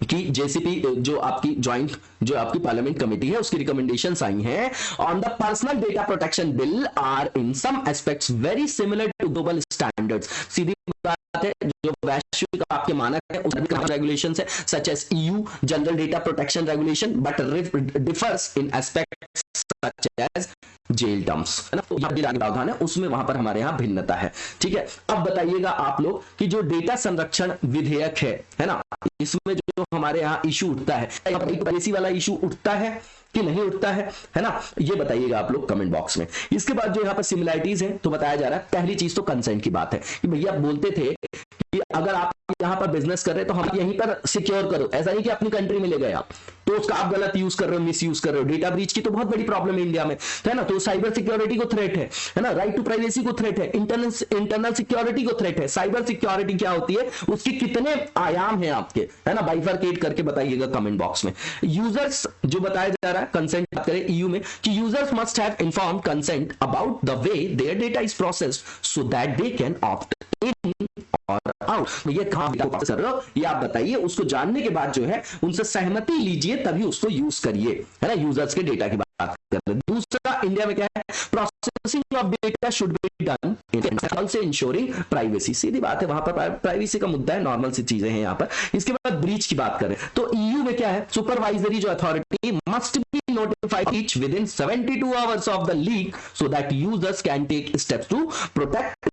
की, जेसीपी जो आपकी ज्वाइंट जो आपकी पार्लियामेंट कमेटी है उसकी रिकमेंडेशंस आई हैं on the personal data protection bill are in some aspects very similar to global standards. सीधी बात है, जो वैश्विक आपके मानक है उसमें रेगुलेशंस है such as EU general data protection regulation but differs in aspects such as jail terms, है ना। तो यह प्रावधान है उसमें वहां पर हमारे यहां भिन्नता है। ठीक है, अब बताइएगा आप लोग कि जो डेटा संरक्षण विधेयक है ना, इसमें जो हमारे यहाँ इशू उठता है, प्राइवेसी वाला इशू उठता है कि नहीं उठता है ना, ये बताइएगा आप लोग कमेंट बॉक्स में। इसके बाद जो यहाँ पर सिमिलरिटीज है तो बताया जा रहा है, पहली चीज तो कंसेंट की बात है कि भैया बोलते थे कि अगर आप यहां पर बिजनेस कर रहे हैं तो हम यहीं पर सिक्योर करो, ऐसा नहीं कि अपनी कंट्री में ले गए आप तो उसका आप गलत यूज कर रहे हो, मिस यूज कर रहे हो। डेटा ब्रीच की तो बहुत बड़ी प्रॉब्लम है इंडिया में, है ना। तो साइबर सिक्योरिटी को थ्रेट है ना, राइट टू प्राइवेसी को थ्रेट है, इंटरनल सिक्योरिटी को थ्रेट है। साइबर सिक्योरिटी क्या होती है, उसके कितने आयाम हैं आपके, है ना, बाइफरकेट करके बताइएगा कमेंट बॉक्स में। यूजर्स जो बताया जा रहा है, कंसेंट बात करें ईयू में कि users must have informed consent about the way there data is processed so that they can opt इन और आउट। ये कहां कर रहे हो ये आप बताइए, उसको जानने के बाद जो है उनसे सहमति लीजिए तभी उसको यूज करिए, है ना। यूजर्स के डेटा की बात कर रहे हैं। दूसरा इंडिया में क्या है, processing of data should be done also ensuring privacy. सीधी बात है, वहां पर प्राइवेसी का मुद्दा है, नॉर्मल सी चीजें हैं यहाँ पर। इसके बाद ब्रीच की बात करें तो ईयू में क्या है, सुपरवाइजरी जो authority must be notified each within 72 hours of the leak so that users can take steps to protect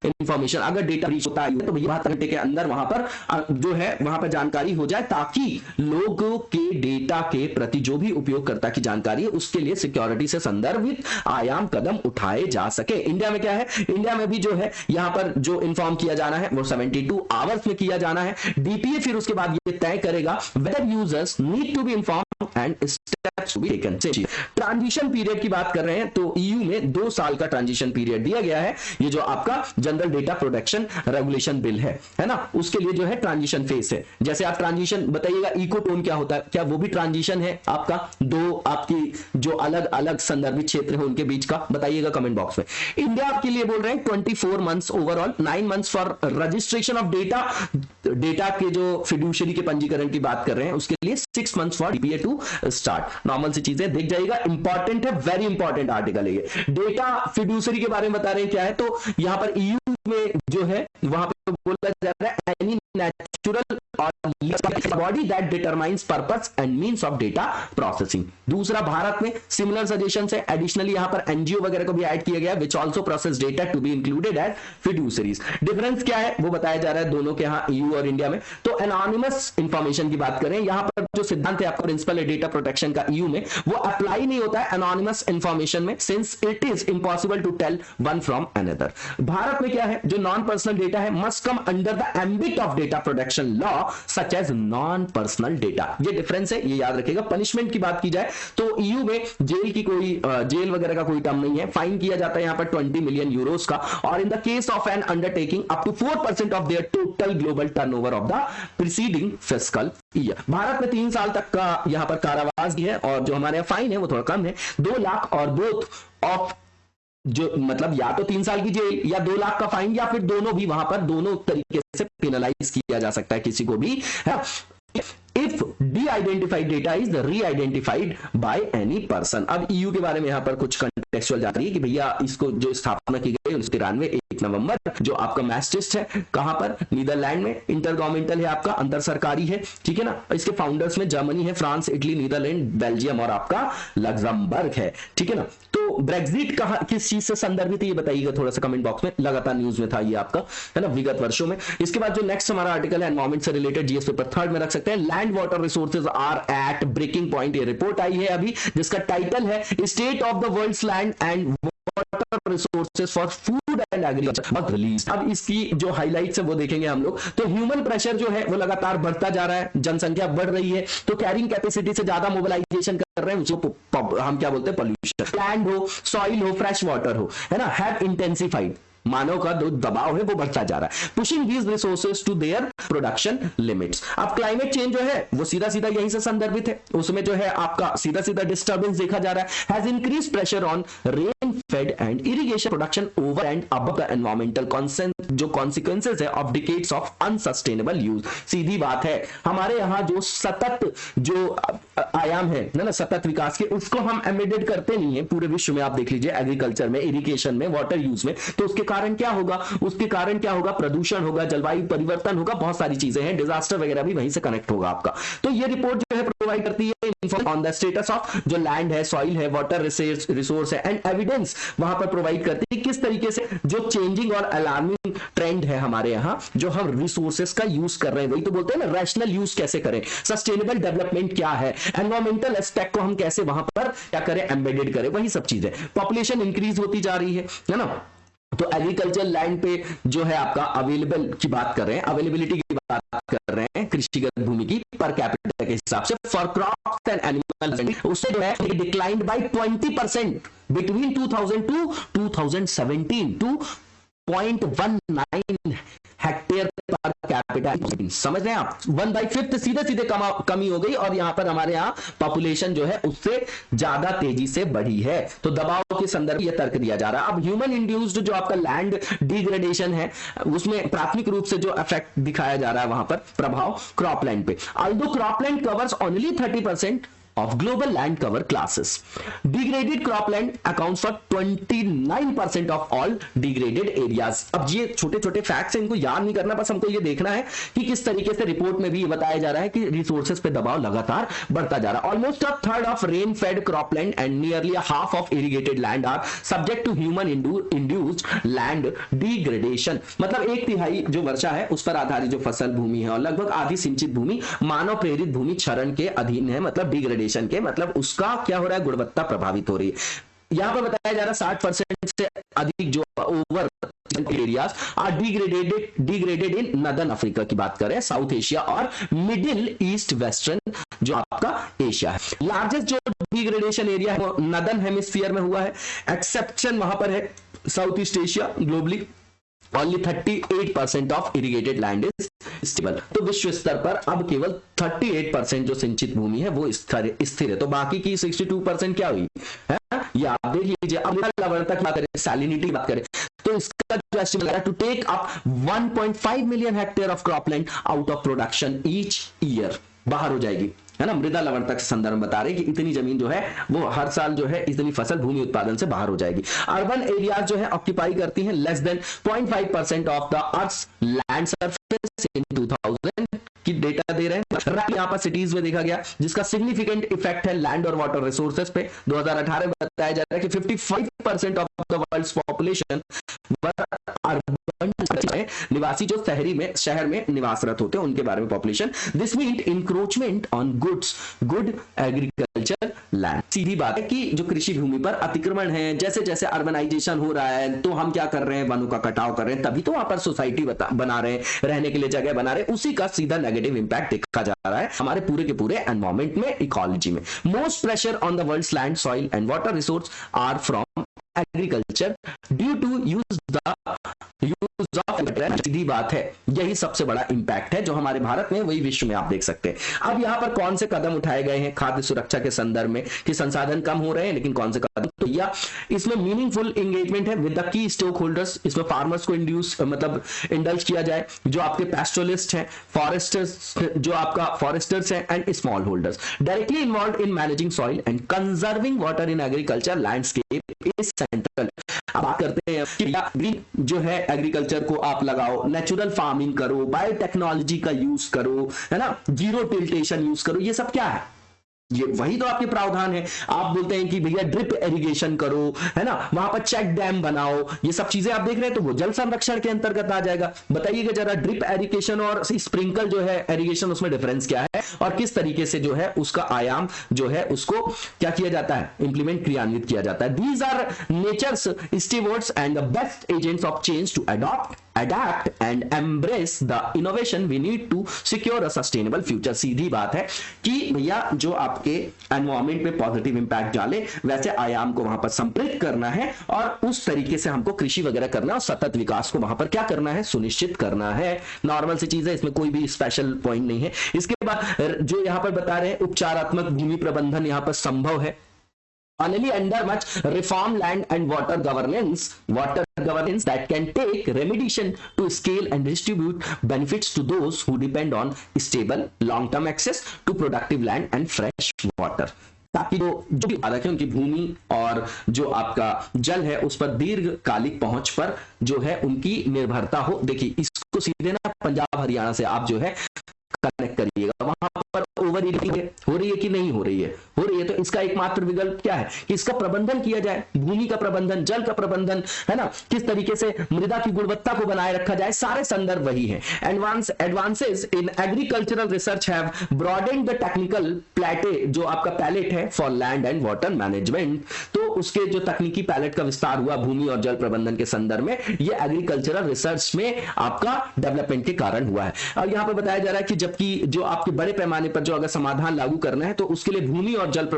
information. अगर डेटा ब्रीच होता है तो भैया 72 घंटे के अंदर वहां पर जो है वहां पर जानकारी हो जाए ताकि लोगों के डेटा के प्रति जो भी उपयोगकर्ता की जानकारी है उसके लिए सिक्योरिटी से संदर्भित आयाम कदम उठाए जा सके। इंडिया में क्या है, इंडिया में भी जो है यहां पर जो इन्फॉर्म किया जाना है वो 72 आवर्स में किया जाना है। डीपीए फिर उसके बाद ये तय करेगा whether users need to be inform and steps to be taken. Transition period की बात कर रहे हैं तो ईयू में 2 साल का ट्रांजिशन पीरियड दिया गया है। ये जो आपका general data protection regulation bill है ना, उसके लिए जो है ट्रांजिशन फेज है। जैसे आप ट्रांजिशन बताइएगा, इकोटोन क्या होता है, क्या वो भी ट्रांजिशन है आपका, दो आपकी जो अलग अलग संदर्भित क्षेत्र है उनके बीच का, बताइएगा कमेंट बॉक्स में। इंडिया के लिए बोल रहे हैं 24 months overall, 9 months for registration of data के जो फिड्यूशरी के पंजीकरण की बात कर रहे हैं उसके लिए 6 months for DPA to start. Normal सी चीजें देख जाइएगा, इंपॉर्टेंट है, वेरी इंपॉर्टेंट आर्टिकल है ये। डेटा फिड्यूशरी के बारे में बता रहे हैं क्या है, तो यहां पर ईयू में जो है वहां पे बोला जा रहा है एनी नेचुरल और body that determines purpose and means of data processing. दूसरा भारत में सिमिलर सजेशंस है, एडिशनली यहां पर एनजीओ वगैरह को भी ऐड किया गया which also process data to be included as fiduciaries. Difference क्या है वो बताया जा रहा है दोनों के, यहां ईयू और इंडिया में। तो एनोनिमस इंफॉर्मेशन की बात करें, यहां पर जो सिद्धांत है आपका प्रिंसिपल है डेटा प्रोटेक्शन का ईयू में, वो अप्लाई नहीं होता है एनोनिमस इंफॉर्मेशन में since it is impossible to tell one from another. भारत में क्या है, जो नॉन पर्सनल डेटा है must come under the ambit of data protection law such as non personal data. ये डिफरेंस है, ये याद रखिएगा। पनिशमेंट की बात की जाए तो ईयू में जेल की कोई जेल वगैरह का कोई टर्म नहीं है, फाइन किया जाता है यहां पर 20 मिलियन यूरोस का, और in the case of an undertaking up to 4% of their total global turnover of the preceding fiscal year. भारत में 3 साल तक का यहां पर कारावास भी है, और जो हमारे यहाँ फाइन है वो थोड़ा कम है, 2 लाख और बोथ ऑफ जो मतलब या तो 3 साल की जेल या 2 लाख का फाइन, या फिर दोनों भी, वहां पर दोनों तरीके से पेनलाइज किया जा सकता है किसी को भी, है। If de-identified data is re-identified by any person। अब EU के बारे में यहां पर कुछ कंटेक्चुअल जाती है कि भैया इसको जो स्थापना की गई 1993 1 नवंबर। जो आपका मैस्टिस्ट है कहां पर, नीदरलैंड में, इंटर गवर्नमेंटल है आपका, अंतर सरकारी है, ठीक है ना। इसके फाउंडर्स में जर्मनी है, फ्रांस, इटली, नीदरलैंड, बेल्जियम और आपका लग्जमबर्ग है, ठीक है ना। तो ब्रेक्सिट कहां, किस चीज से संदर्भित है ये बताइएगा थोड़ा सा कमेंट बॉक्स में, लगातार न्यूज में था ये आपका, है ना, विगत वर्षों में। इसके बाद जो नेक्स्ट हमारा आर्टिकल है एनवायरमेंट से रिलेटेड, जीएस पेपर 3 में रख सकते हैं, land water resources are at breaking point. ये रिपोर्ट आई है अभी जिसका टाइटल है state of the world's land and water resources for food and agriculture release. अब इसकी जो हाइलाइट्स है वो देखेंगे हम लोग। तो ह्यूमन प्रेशर जो है वो लगातार बढ़ता जा रहा है, जनसंख्या बढ़ रही है, तो कैरिंग कैपेसिटी से ज्यादा मोबिलाइजेशन कर रहे हैं, उसको हम क्या बोलते हैं, पोल्यूशन। लैंड हो, सॉइल हो, फ्रेश वाटर हो, है ना, हैव इंटेंसिफाइड, मानव का जो दबाव है वो बढ़ता जा रहा है, pushing these resources to their production limits. अब क्लाइमेट चेंज जो है वो सीधा सीधा यहीं से संदर्भित है, उसमें जो है आपका सीधा सीधा डिस्टर्बेंस देखा जा रहा है, has increase pressure on rain fed and irrigation production over and above the environmental जो कॉन्सिक्वेंसेज है of decades of unsustainable use. सीधी बात है, हमारे यहाँ जो सतत जो आयाम है ना सतत विकास के, उसको हम एम्बेडेड करते नहीं है पूरे विश्व में। आप देख लीजिए एग्रीकल्चर में, इरिगेशन में, वाटर यूज में, तो उसके कारण क्या होगा, उसके कारण क्या होगा, प्रदूषण होगा, जलवायु परिवर्तन होगा, बहुत सारी चीजें हैं, डिजास्टर वगैरह भी वहीं से कनेक्ट होगा आपका। तो ये रिपोर्ट जो है प्रोवाइड करती है ऑन द स्टेटस ऑफ जो लैंड है, सॉइल है, वाटर रिसोर्स है एंड एविडेंस वहां पर प्रोवाइड करती है किस तरीके से जो चेंजिंग और अलार्मिंग ट्रेंड है हमारे यहां, जो हम रिसोर्सेज का यूज कर रहे हैं, वही तो बोलते हैं ना रैशनल यूज कैसे करें, सस्टेनेबल डेवलपमेंट क्या है, एनवायरमेंटल एस्पेक्ट को हम कैसे वहां पर क्या करें, एम्बेडेड करें, वही सब चीजें। पॉपुलेशन इंक्रीज होती जा रही है ना, तो एग्रीकल्चर लैंड पे जो है आपका अवेलेबल की बात कर रहे हैं, अवेलेबिलिटी की बात कर रहे हैं, कृषिगत भूमि की पर कैपिटा के हिसाब से फॉर क्रॉप्स एंड एनिमल, उससे जो है declined by 20% between 2002 2017 to 0.19 hectare per capita. समझ रहे हैं आप, 1/5 सीधे सीधे कमी हो गई, और यहां पर हमारे यहां पॉपुलेशन जो है उससे ज्यादा तेजी से बढ़ी है। तो दबाव के संदर्भ यह तर्क दिया जा रहा है। अब ह्यूमन इंड्यूस्ड जो आपका लैंड डिग्रेडेशन है, उसमें प्राथमिक रूप से जो इफेक्ट दिखाया जा रहा है वहां पर प्रभाव क्रॉपलैंड पे, although cropland covers only 30% of global land cover classes. Degraded cropland accounts for 29% of all degraded areas. अब ये छोटे छोटे फैक्ट्स हैं, इनको याद नहीं करना, बस हमको ये देखना है कि किस तरीके से रिपोर्ट में भी ये बताया जा रहा है कि रिसोर्सेज पे दबाव लगातार बढ़ता जा रहा है। Almost a third of rain fed cropland and nearly half of irrigated land are subject to human induced land degradation. मतलब 1/3 जो वर्षा है उस पर आधारित जो फसल भूमि है और लगभग आधी सिंचित भूमि मानव प्रेरित भूमि क्षरण के अधीन है, मतलब डिग्रेडेशन के, मतलब उसका क्या हो रहा है, गुणवत्ता प्रभावित हो रही है। यहां पर बताया जा रहा है 60% से अधिक जो over areas are degraded in northern Africa की बात करें, साउथ एशिया और मिडिल ईस्ट वेस्टर्न जो आपका एशिया है। लार्जेस्ट जो डिग्रेडेशन एरिया है वो नदर्न हेमिस्फीयर में हुआ है, एक्सेप्शन वहां पर है south east Asia. Globally Only 38% of irrigated land is stable। तो विश्व स्तर पर अब केवल 38% जो सिंचित भूमि है वो स्थिर है, तो बाकी की 62% क्या हुई है, ये आप देख लीजिए। अब लवणता की बात करें, सैलिनिटी की बात करें, तो इसका जो एस्टिमेट है to take up 1.5 million hectare of cropland out of production each year, बाहर हो जाएगी, है ना। मृदा लवणता के संदर्भ में बता रहे कि इतनी जमीन जो है वो हर साल जो है इतनी फसल भूमि उत्पादन से बाहर हो जाएगी। अर्बन एरियाज जो है ऑक्यूपाई करती हैं less than 0.5% of the earth's land surface in 2000 की डेटा दे रहे हैं। यहाँ पर सिटीज में देखा गया जिसका सिग्निफिकेंट इफेक्ट है लैंड और वाटर रिसोर्सेज पे। 2018 में बताया जा रहा है कि 55% ऑफ द वर्ल्ड्स पॉपुलेशन निवासी जो शहर में निवासरत होते हैं उनके बारे में population. This mean encroachment on good agriculture land. सीधी बात है कि जो कृषि भूमि पर अतिक्रमण है, जैसे जैसे अर्बनाइजेशन हो रहा है तो हम क्या कर रहे हैं, वनों का कटाव कर रहे हैं, तभी तो वहां पर सोसाइटी बना रहे हैं, रहने के लिए जगह बना रहे हैं, उसी का सीधा नेगेटिव इंपैक्ट देखा जा रहा है हमारे पूरे के पूरे एनवायरमेंट में, इकोलॉजी में। Most pressure on the world's land, soil and water resource are from agriculture due to use of. सीधी बात है, यही सबसे बड़ा इंपैक्ट है जो हमारे भारत में, वही विश्व में आप देख सकते हैं। अब यहां पर कौन से कदम उठाए गए हैं खाद्य सुरक्षा के संदर्भ में कि संसाधन कम हो रहे हैं, लेकिन कौन से कदम, तो या इसमें मीनिंगफुल एंगेजमेंट है with the key stakeholders. इसमें फार्मर्स को इंडल्ज किया जाए, जो आपके पेस्टोरलिस्ट हैं, फॉरेस्टर्स जो आपका फॉरेस्टर्स हैं and small holders directly involve in managing soil and conserving water in agriculture landscape is central. अब बात करते हैं कि ग्रीन जो है एग्रीकल्चर को आप लगाओ, नेचुरल फार्मिंग करो, बायोटेक्नोलॉजी का यूज करो, है ना, जीरो टिल्टेशन यूज करो, ये सब क्या है? ये वही तो आपके प्रावधान है। आप बोलते हैं कि भैया ड्रिप इरिगेशन करो, है ना, वहां पर चेक डैम बनाओ, ये सब चीजें आप देख रहे हैं तो वो जल संरक्षण के अंतर्गत आ जाएगा। बताइएगा जरा ड्रिप इरिगेशन और स्प्रिंकल जो है इरिगेशन, उसमें डिफरेंस क्या है और किस तरीके से जो है उसका आयाम जो है उसको क्या किया जाता है, इंप्लीमेंट, क्रियान्वित किया जाता है। These are nature's stewards and the best agents of change to adapt and embrace the innovation we need to secure a sustainable future। सीधी बात है कि भैया जो आपके एनवायरमेंट में पॉजिटिव इंपैक्ट डाले वैसे आयाम को वहां पर संप्रेरित करना है और उस तरीके से हमको कृषि वगैरह करना है और सतत विकास को वहां पर क्या करना है, सुनिश्चित करना है। नॉर्मल सी चीज है, इसमें कोई भी स्पेशल पॉइंट नहीं है। इसके बाद जो यहां पर बता रहे हैं उपचारात्मक भूमि प्रबंधन यहां पर संभव है। Finally, under much reform land and water governance that can take remediation to scale and distribute benefits to those who depend on stable long-term access to productive land and fresh water। ताकि जो भी बाधक है उनकी भूमि और जो आपका जल है उस पर दीर्घकालिक पहुंच पर जो है उनकी निर्भरता हो। देखिए इसको सीधे ना पंजाब हरियाणा से आप जो है कनेक्ट करिएगा, वहां पर ओवर ईटिंग हो रही है कि नहीं हो रही है, हो रही है, तो इसका एकमात्र विकल्प क्या है कि इसका प्रबंधन किया जाए, भूमि का प्रबंधन, जल का प्रबंधन, है ना, किस तरीके से मृदा की गुणवत्ता को बनाए रखा जाए, सारे संदर्भ वही है। Advances in agricultural research have broadened the technical प्लेटे, जो आपका पैलेट है for land and water management, तो उसके जो तकनीकी पैलेट का विस्तार हुआ भूमि और जल प्रबंधन के संदर्भ में, ये एग्रीकल्चरल रिसर्च में आपका डेवलपमेंट के कारण हुआ है। और यहां पर बताया जा रहा है कि जबकि जो आपके बड़े पैमाने पर जो अगर समाधान लागू करना है तो उसके लिए भूमि और जल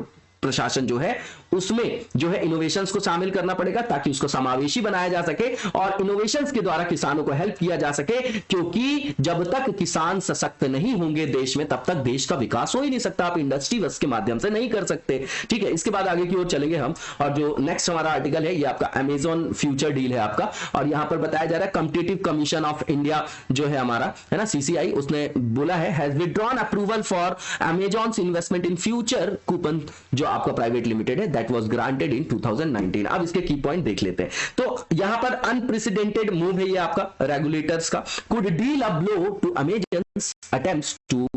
प्रशासन जो है उसमें जो है इनोवेशंस को शामिल करना पड़ेगा ताकि उसको समावेशी बनाया जा सके और इनोवेशंस के द्वारा किसानों को हेल्प किया जा सके, क्योंकि जब तक किसान सशक्त नहीं होंगे देश में तब तक देश का विकास हो ही नहीं सकता। आप इंडस्ट्री बस के माध्यम से नहीं कर सकते। ठीक है, इसके बाद आगे की ओर चलेंगे हम और जो नेक्स्ट हमारा आर्टिकल है ये आपका अमेजॉन फ्यूचर डील है आपका, और यहां पर बताया जा रहा है कॉम्पिटिटिव कमीशन ऑफ इंडिया जो है हमारा, है ना, CCI, उसने बोला है has withdrawn approval for Amazon's investment in Future Coupon जो आपका प्राइवेट लिमिटेड है, दैट वाज ग्रांटेड इन 2019। अब इसके की पॉइंट देख लेते हैं। तो यहां पर अनप्रेसिडेंटेड मूव है ये आपका रेगुलेटर्स का, could deal a blow to Amazon's attempts to,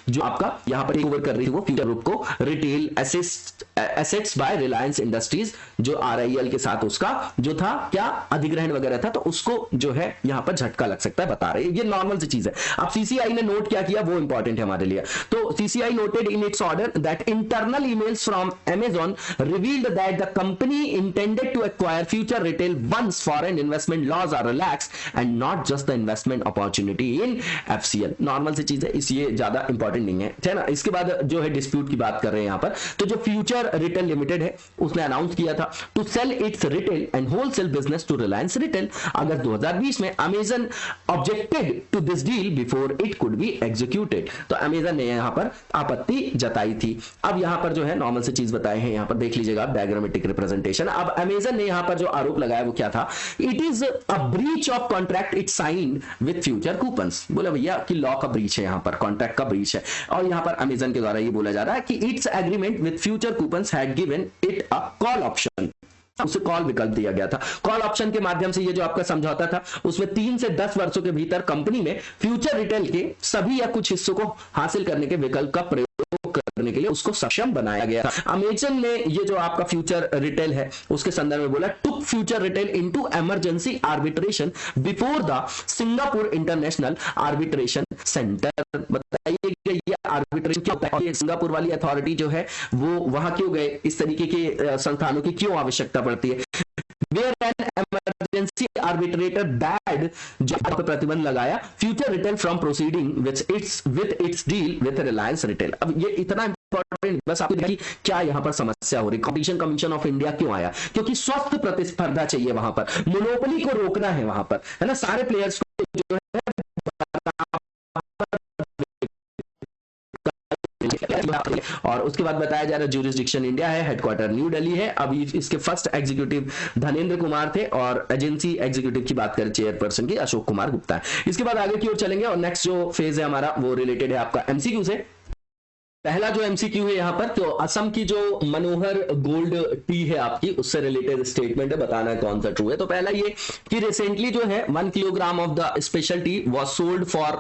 जो आपका यहां पर टेक ओवर कर रही थी वो फ्यूचर ग्रुप को, retail assets bye Reliance industries, जो RIL के साथ उसका जो था क्या अधिग्रहण वगैरह था, तो उसको जो है यहां पर झटका लग सकता है, बता रहे हैं। ये नॉर्मल सी चीज है। अब CCI ने नोट क्या किया वो इंपॉर्टेंट है हमारे लिए। तो CCI noted in its order that internal emails from Amazon revealed that the company intended to acquire future retail once foreign investment laws are relaxed and not just the investment opportunity in FCL। Normal सी चीज है, इसलिए ज्यादा important नहीं है ना। इसके बाद जो है डिस्प्यूट की बात कर रहे हैं यहां पर, तो जो फ्यूचर रिटेल लिमिटेड है उसने अनाउंस किया था to sell its retail and wholesale business to Reliance Retail. अगस्त 2020 में Amazon objected to this deal before it could be executed, तो अमेजन ने यहां पर आपत्ति जताई थी। अब यहां पर जो है नॉर्मल सी चीज बताए हैं, यहां पर देख लीजिएगा डायग्रामेटिक रिप्रेजेंटेशन। अब अमेजन ने यहां पर जो आरोप लगाया वो क्या था, it is a breach of contract it signed with future coupons. बोला भैया कि लॉ का ब्रीच है, यहां पर कॉन्ट्रैक्ट का ब्रीच है, और यहां पर अमेजन के द्वारा ये बोला जा रहा है कि it's agreement with future coupons had given it a call option, उसे कॉल विकल्प दिया गया था। कॉल ऑप्शन के माध्यम से ये जो आपका समझौता था उसमें 3 से 10 वर्षों के भीतर कंपनी में फ्यूचर रिटेल के सभी या कुछ हिस्सों को हासिल करने के विकल्प का प्रयोग करने के लिए उसको सक्षम बनाया गया था। अमेजन ने ये जो आपका फ्यूचर रिटेल है उसके संदर्भ में बोला took Future Retail into emergency arbitration before the Singapore International Arbitration Centre. बताइए ये आर्बिट्रेशन क्या होता है, सिंगापुर वाली अथॉरिटी जो है वो वहां क्यों गए, इस तरीके के संस्थानों की क्यों आवश्यकता पड़ती है। Where an emergency arbitrator bad जो पर प्रतिबंध लगाया future retail from proceeding with its deal with Reliance retail. अब ये इतना इंपॉर्टेंट, बस आपको देखिए क्या यहां पर समस्या हो रही। कॉम्पिटिशन कमीशन ऑफ इंडिया क्यों आया, क्योंकि स्वस्थ प्रतिस्पर्धा चाहिए वहां पर, मोनोपोली को रोकना है वहां पर, है ना, सारे प्लेयर्स को जो है और उसके बाद बताया जा रहा है ज्यूरिसडिक्शन इंडिया है, हेडक्वार्टर न्यू दिल्ली है। अभी इसके फर्स्ट एग्जीक्यूटिव धनेंद्र कुमार थे और एजेंसी एग्जीक्यूटिव की बात करें चेयरपर्सन की अशोक कुमार गुप्ता है। इसके बाद आगे की ओर चलेंगे और नेक्स्ट जो फेज है हमारा वो रिलेटेड है आपका MCQ से। पहला जो एमसीक्यू है यहाँ पर, तो असम की जो मनोहर गोल्ड टी है आपकी, उससे रिलेटेड स्टेटमेंट है, बताना है कौन सा ट्रू है। तो पहला ये कि रिसेंटली जो है 1 kilogram of the special T was sold for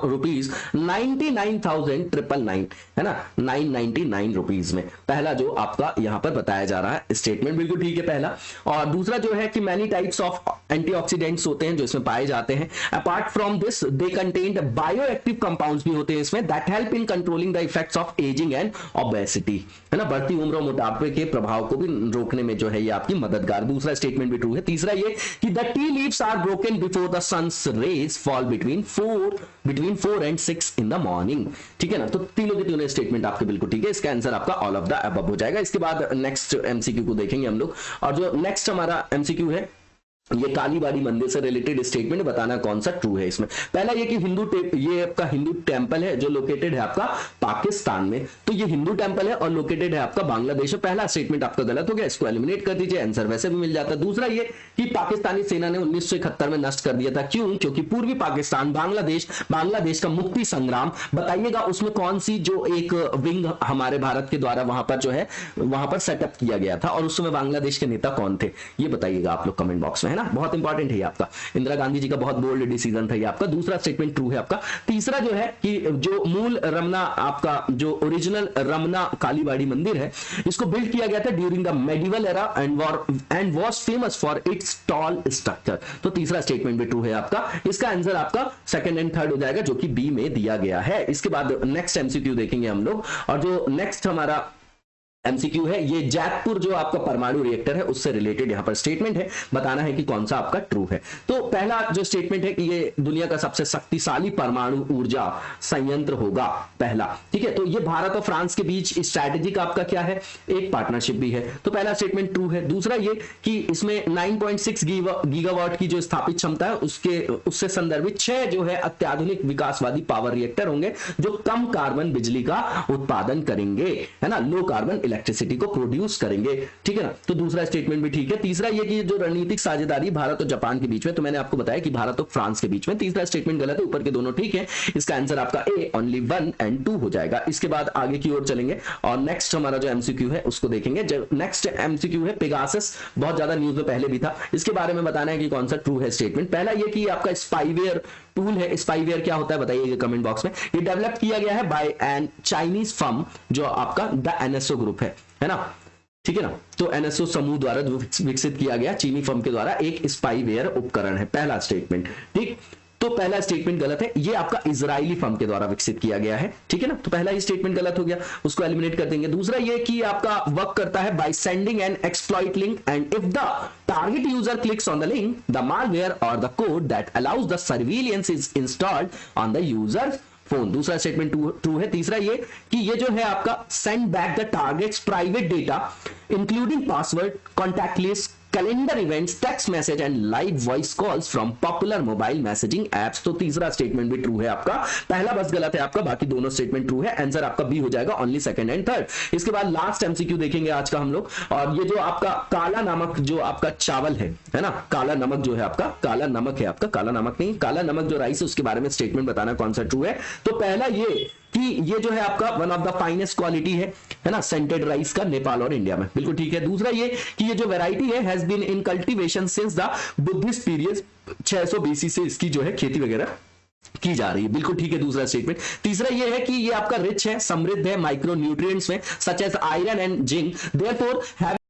₹99,999, है ना, 999 रुपीज में। पहला जो आपका यहाँ पर बताया जा रहा है स्टेटमेंट, बिल्कुल ठीक है पहला। और दूसरा जो है कि मैनी टाइप्स ऑफ एंटीऑक्सीडेंट्स होते हैं जो इसमें पाए जाते हैं। Apart from this they contained bioactive compounds भी होते हैं इसमें, that help in controlling the effects of ageing and obesity, है ना, बढ़ती उम्र और मोटापे के प्रभाव को भी रोकने में जो है ये आपकी मददगार। दूसरा स्टेटमेंट भी ट्रू है। तीसरा ये कि the tea leaves are broken before the sun's rays fall between 4 and 6 in the morning, ठीक है ना। तो तीनों के तीनों स्टेटमेंट आपके बिल्कुल ठीक है। इसका आंसर आपका ऑल ऑफ द अबव हो जाएगा। इसके बाद नेक्स्ट एमसीक्यू को देखेंगे हम लोग, और जो नेक्स्ट हमारा एमसीक्यू है ये कालीबाड़ी मंदिर से रिलेटेड स्टेटमेंट, बताना कौन सा ट्रू है इसमें। पहला ये कि ये आपका हिंदू टेंपल है जो लोकेटेड है आपका पाकिस्तान में, तो ये हिंदू टेंपल है और लोकेटेड है आपका बांग्लादेश में। पहला स्टेटमेंट आपका गलत हो गया, इसको एलिमिनेट कर दीजिए, आंसर वैसे भी मिल जाता। दूसरा ये कि पाकिस्तानी सेना ने 1971 में नष्ट कर दिया था, क्यों? क्योंकि पूर्वी पाकिस्तान बांग्लादेश का मुक्ति संग्राम, बताइएगा उसमें कौन सी जो एक विंग हमारे भारत के द्वारा वहां पर जो है वहां पर सेटअप किया गया था, और उस समय बांग्लादेश के नेता कौन थे, ये बताइएगा आप लोग कमेंट बॉक्स में, है ना, बहुत इंपॉर्टेंट है ये आपका। इंदिरा गांधी जी का बहुत बोल्ड डिसीजन था ये आपका। दूसरा स्टेटमेंट ट्रू है आपका। तीसरा जो है कि जो मूल रमना आपका जो ओरिजिनल रमना कालीबाड़ी मंदिर है, इसको बिल्ड किया गया था during the medieval era and was famous for its tall structure. तो तीसरा स्टेटमेंट भी ट्रू है आपका। इसका आंसर आपका सेकंड एंड थर्ड हो जाएगा, जो कि बी में दिया गया है। इसके बाद नेक्स्ट एमसीक्यू देखेंगे हम लोग, और जो नेक्स्ट हमारा एमसीक्यू है ये जैतपुर जो आपका परमाणु रिएक्टर है उससे रिलेटेड यहां पर स्टेटमेंट है, बताना है कि कौन सा आपका ट्रू है। तो पहला जो स्टेटमेंट है कि ये दुनिया का सबसे शक्तिशाली परमाणु ऊर्जा संयंत्र होगा, पहला, ठीक है। तो ये भारत और फ्रांस के बीच स्ट्रैटेजिक आपका क्या है, एक पार्टनरशिप भी है, तो पहला स्टेटमेंट ट्रू है। दूसरा ये कि इसमें 9.6 गीगावाट की जो स्थापित क्षमता है उससे संदर्भित 6 जो है अत्याधुनिक विकासवादी पावर रिएक्टर होंगे जो कम कार्बन बिजली का उत्पादन करेंगे, है ना, लो कार्बन इलेक्ट्रिसिटी को प्रोड्यूस करेंगे, ठीक है ना। तो दूसरा स्टेटमेंट भी ठीक है। तीसरा ये कि जो रणनीतिक साझेदारी भारत और जापान के बीच में, तो मैंने आपको बताया कि भारत और फ्रांस के बीच में। तीसरा स्टेटमेंट गलत है, ऊपर के दोनों ठीक है। इसका आंसर आपका ए ओनली 1 and 2 हो जाएगा। इसके बाद आगे की ओर चलेंगे और नेक्स्ट हमारा जो एमसीक्यू है उसको देखेंगे। जो नेक्स्ट एमसीक्यू है पेगासस, बहुत ज्यादा न्यूज में पहले भी था, इसके बारे में बताना है कि कौन सा ट्रू है स्टेटमेंट। पहला ये कि आपका स्पाईवेयर टूल है, स्पाईवेयर क्या होता है बताइएगा कमेंट बॉक्स में। ये डेवलप किया गया है बाय एन चाइनीज फर्म जो आपका द एनएसओ ग्रुप है ना, ठीक है ना। तो एनएसओ समूह द्वारा जो विकसित किया गया चीनी फर्म के द्वारा एक स्पाईवेयर उपकरण है, पहला स्टेटमेंट, ठीक। तो पहला स्टेटमेंट गलत है, ये आपका इजरायली फर्म के द्वारा विकसित किया गया है, ठीक है ना। तो पहला ही स्टेटमेंट गलत हो गया, उसको एलिमिनेट कर देंगे। दूसरा ये कि आपका वर्क करता है by sending an exploit link and if the target user clicks on the link the malware और the code that allows the surveillance is installed on the user phone. दूसरा स्टेटमेंट ट्रू है। तीसरा ये कि ये जो है आपका send back the target's private data including password, contact list, calendar events, text message and live voice calls from popular mobile messaging apps. तो तीसरा स्टेटमेंट भी ट्रू है आपका। पहला बस गलत है आपका, बाकी दोनों स्टेटमेंट ट्रू है। आंसर आपका बी हो जाएगा, ओनली सेकंड एंड थर्ड। इसके बाद लास्ट एमसीक्यू देखेंगे आज का हम लोग, और ये जो आपका काला नमक जो आपका चावल है ना, काला नमक जो है आपका, काला नमक है आपका, काला नमक नहीं, काला नमक जो राइस है उसके बारे में स्टेटमेंट बताना कौन सा ट्रू है। तो पहला ये कि ये जो है आपका one of the finest quality है ना, सेंटेड राइस का नेपाल और इंडिया में, बिल्कुल ठीक है। दूसरा ये कि ये जो वैरायटी है has been in cultivation since the Buddhist period, 600 BC से इसकी जो है खेती वगैरह की जा रही है, बिल्कुल ठीक है दूसरा स्टेटमेंट। तीसरा ये है कि ये आपका रिच है, समृद्ध है माइक्रो न्यूट्रिएंट्स में such as iron and zinc, therefore